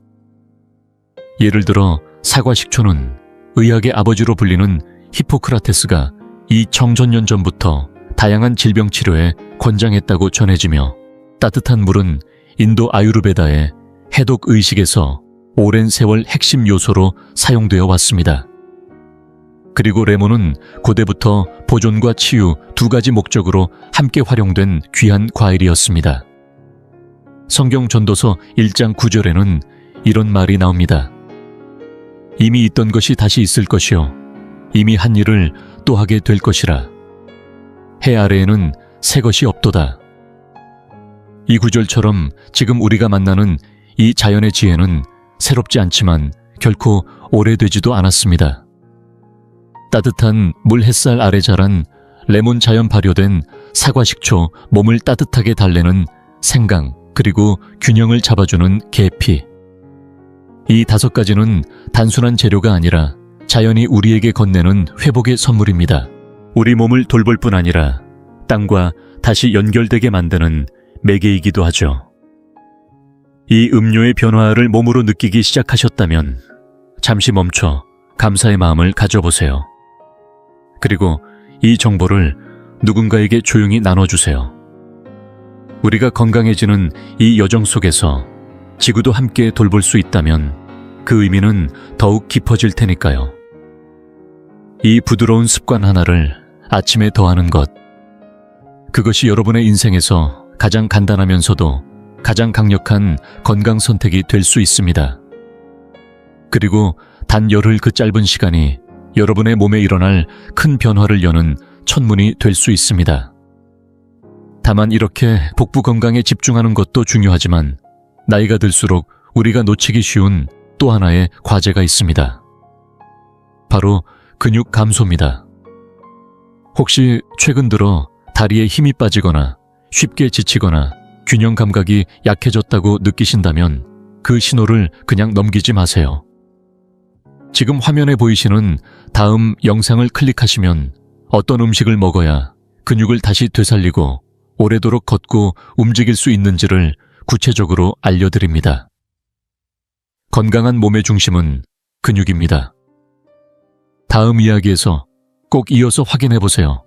예를 들어 사과 식초는 의학의 아버지로 불리는 히포크라테스가 2000년 전부터 다양한 질병 치료에 권장했다고 전해지며 따뜻한 물은 인도 아유르베다의 해독 의식에서 오랜 세월 핵심 요소로 사용되어 왔습니다. 그리고 레몬은 고대부터 보존과 치유 2가지 목적으로 함께 활용된 귀한 과일이었습니다. 성경 전도서 1장 9절에는 이런 말이 나옵니다. 이미 있던 것이 다시 있을 것이요 이미 한 일을 또 하게 될 것이라. 해 아래에는 새 것이 없도다. 이 구절처럼 지금 우리가 만나는 이 자연의 지혜는 새롭지 않지만 결코 오래되지도 않았습니다. 따뜻한 물 햇살 아래 자란 레몬 자연 발효된 사과 식초, 몸을 따뜻하게 달래는 생강, 그리고 균형을 잡아주는 계피. 이 5가지는 단순한 재료가 아니라 자연이 우리에게 건네는 회복의 선물입니다. 우리 몸을 돌볼 뿐 아니라 땅과 다시 연결되게 만드는 매개이기도 하죠. 이 음료의 변화를 몸으로 느끼기 시작하셨다면 잠시 멈춰 감사의 마음을 가져보세요. 그리고 이 정보를 누군가에게 조용히 나눠주세요. 우리가 건강해지는 이 여정 속에서 지구도 함께 돌볼 수 있다면 그 의미는 더욱 깊어질 테니까요. 이 부드러운 습관 하나를 아침에 더하는 것, 그것이 여러분의 인생에서 가장 간단하면서도 가장 강력한 건강 선택이 될 수 있습니다. 그리고 단 열흘 그 짧은 시간이 여러분의 몸에 일어날 큰 변화를 여는 첫문이 될 수 있습니다. 다만 이렇게 복부 건강에 집중하는 것도 중요하지만 나이가 들수록 우리가 놓치기 쉬운 또 하나의 과제가 있습니다. 바로 근육 감소입니다. 혹시 최근 들어 다리에 힘이 빠지거나 쉽게 지치거나 균형 감각이 약해졌다고 느끼신다면 그 신호를 그냥 넘기지 마세요. 지금 화면에 보이시는 다음 영상을 클릭하시면 어떤 음식을 먹어야 근육을 다시 되살리고 오래도록 걷고 움직일 수 있는지를 구체적으로 알려드립니다. 건강한 몸의 중심은 근육입니다. 다음 이야기에서 꼭 이어서 확인해 보세요.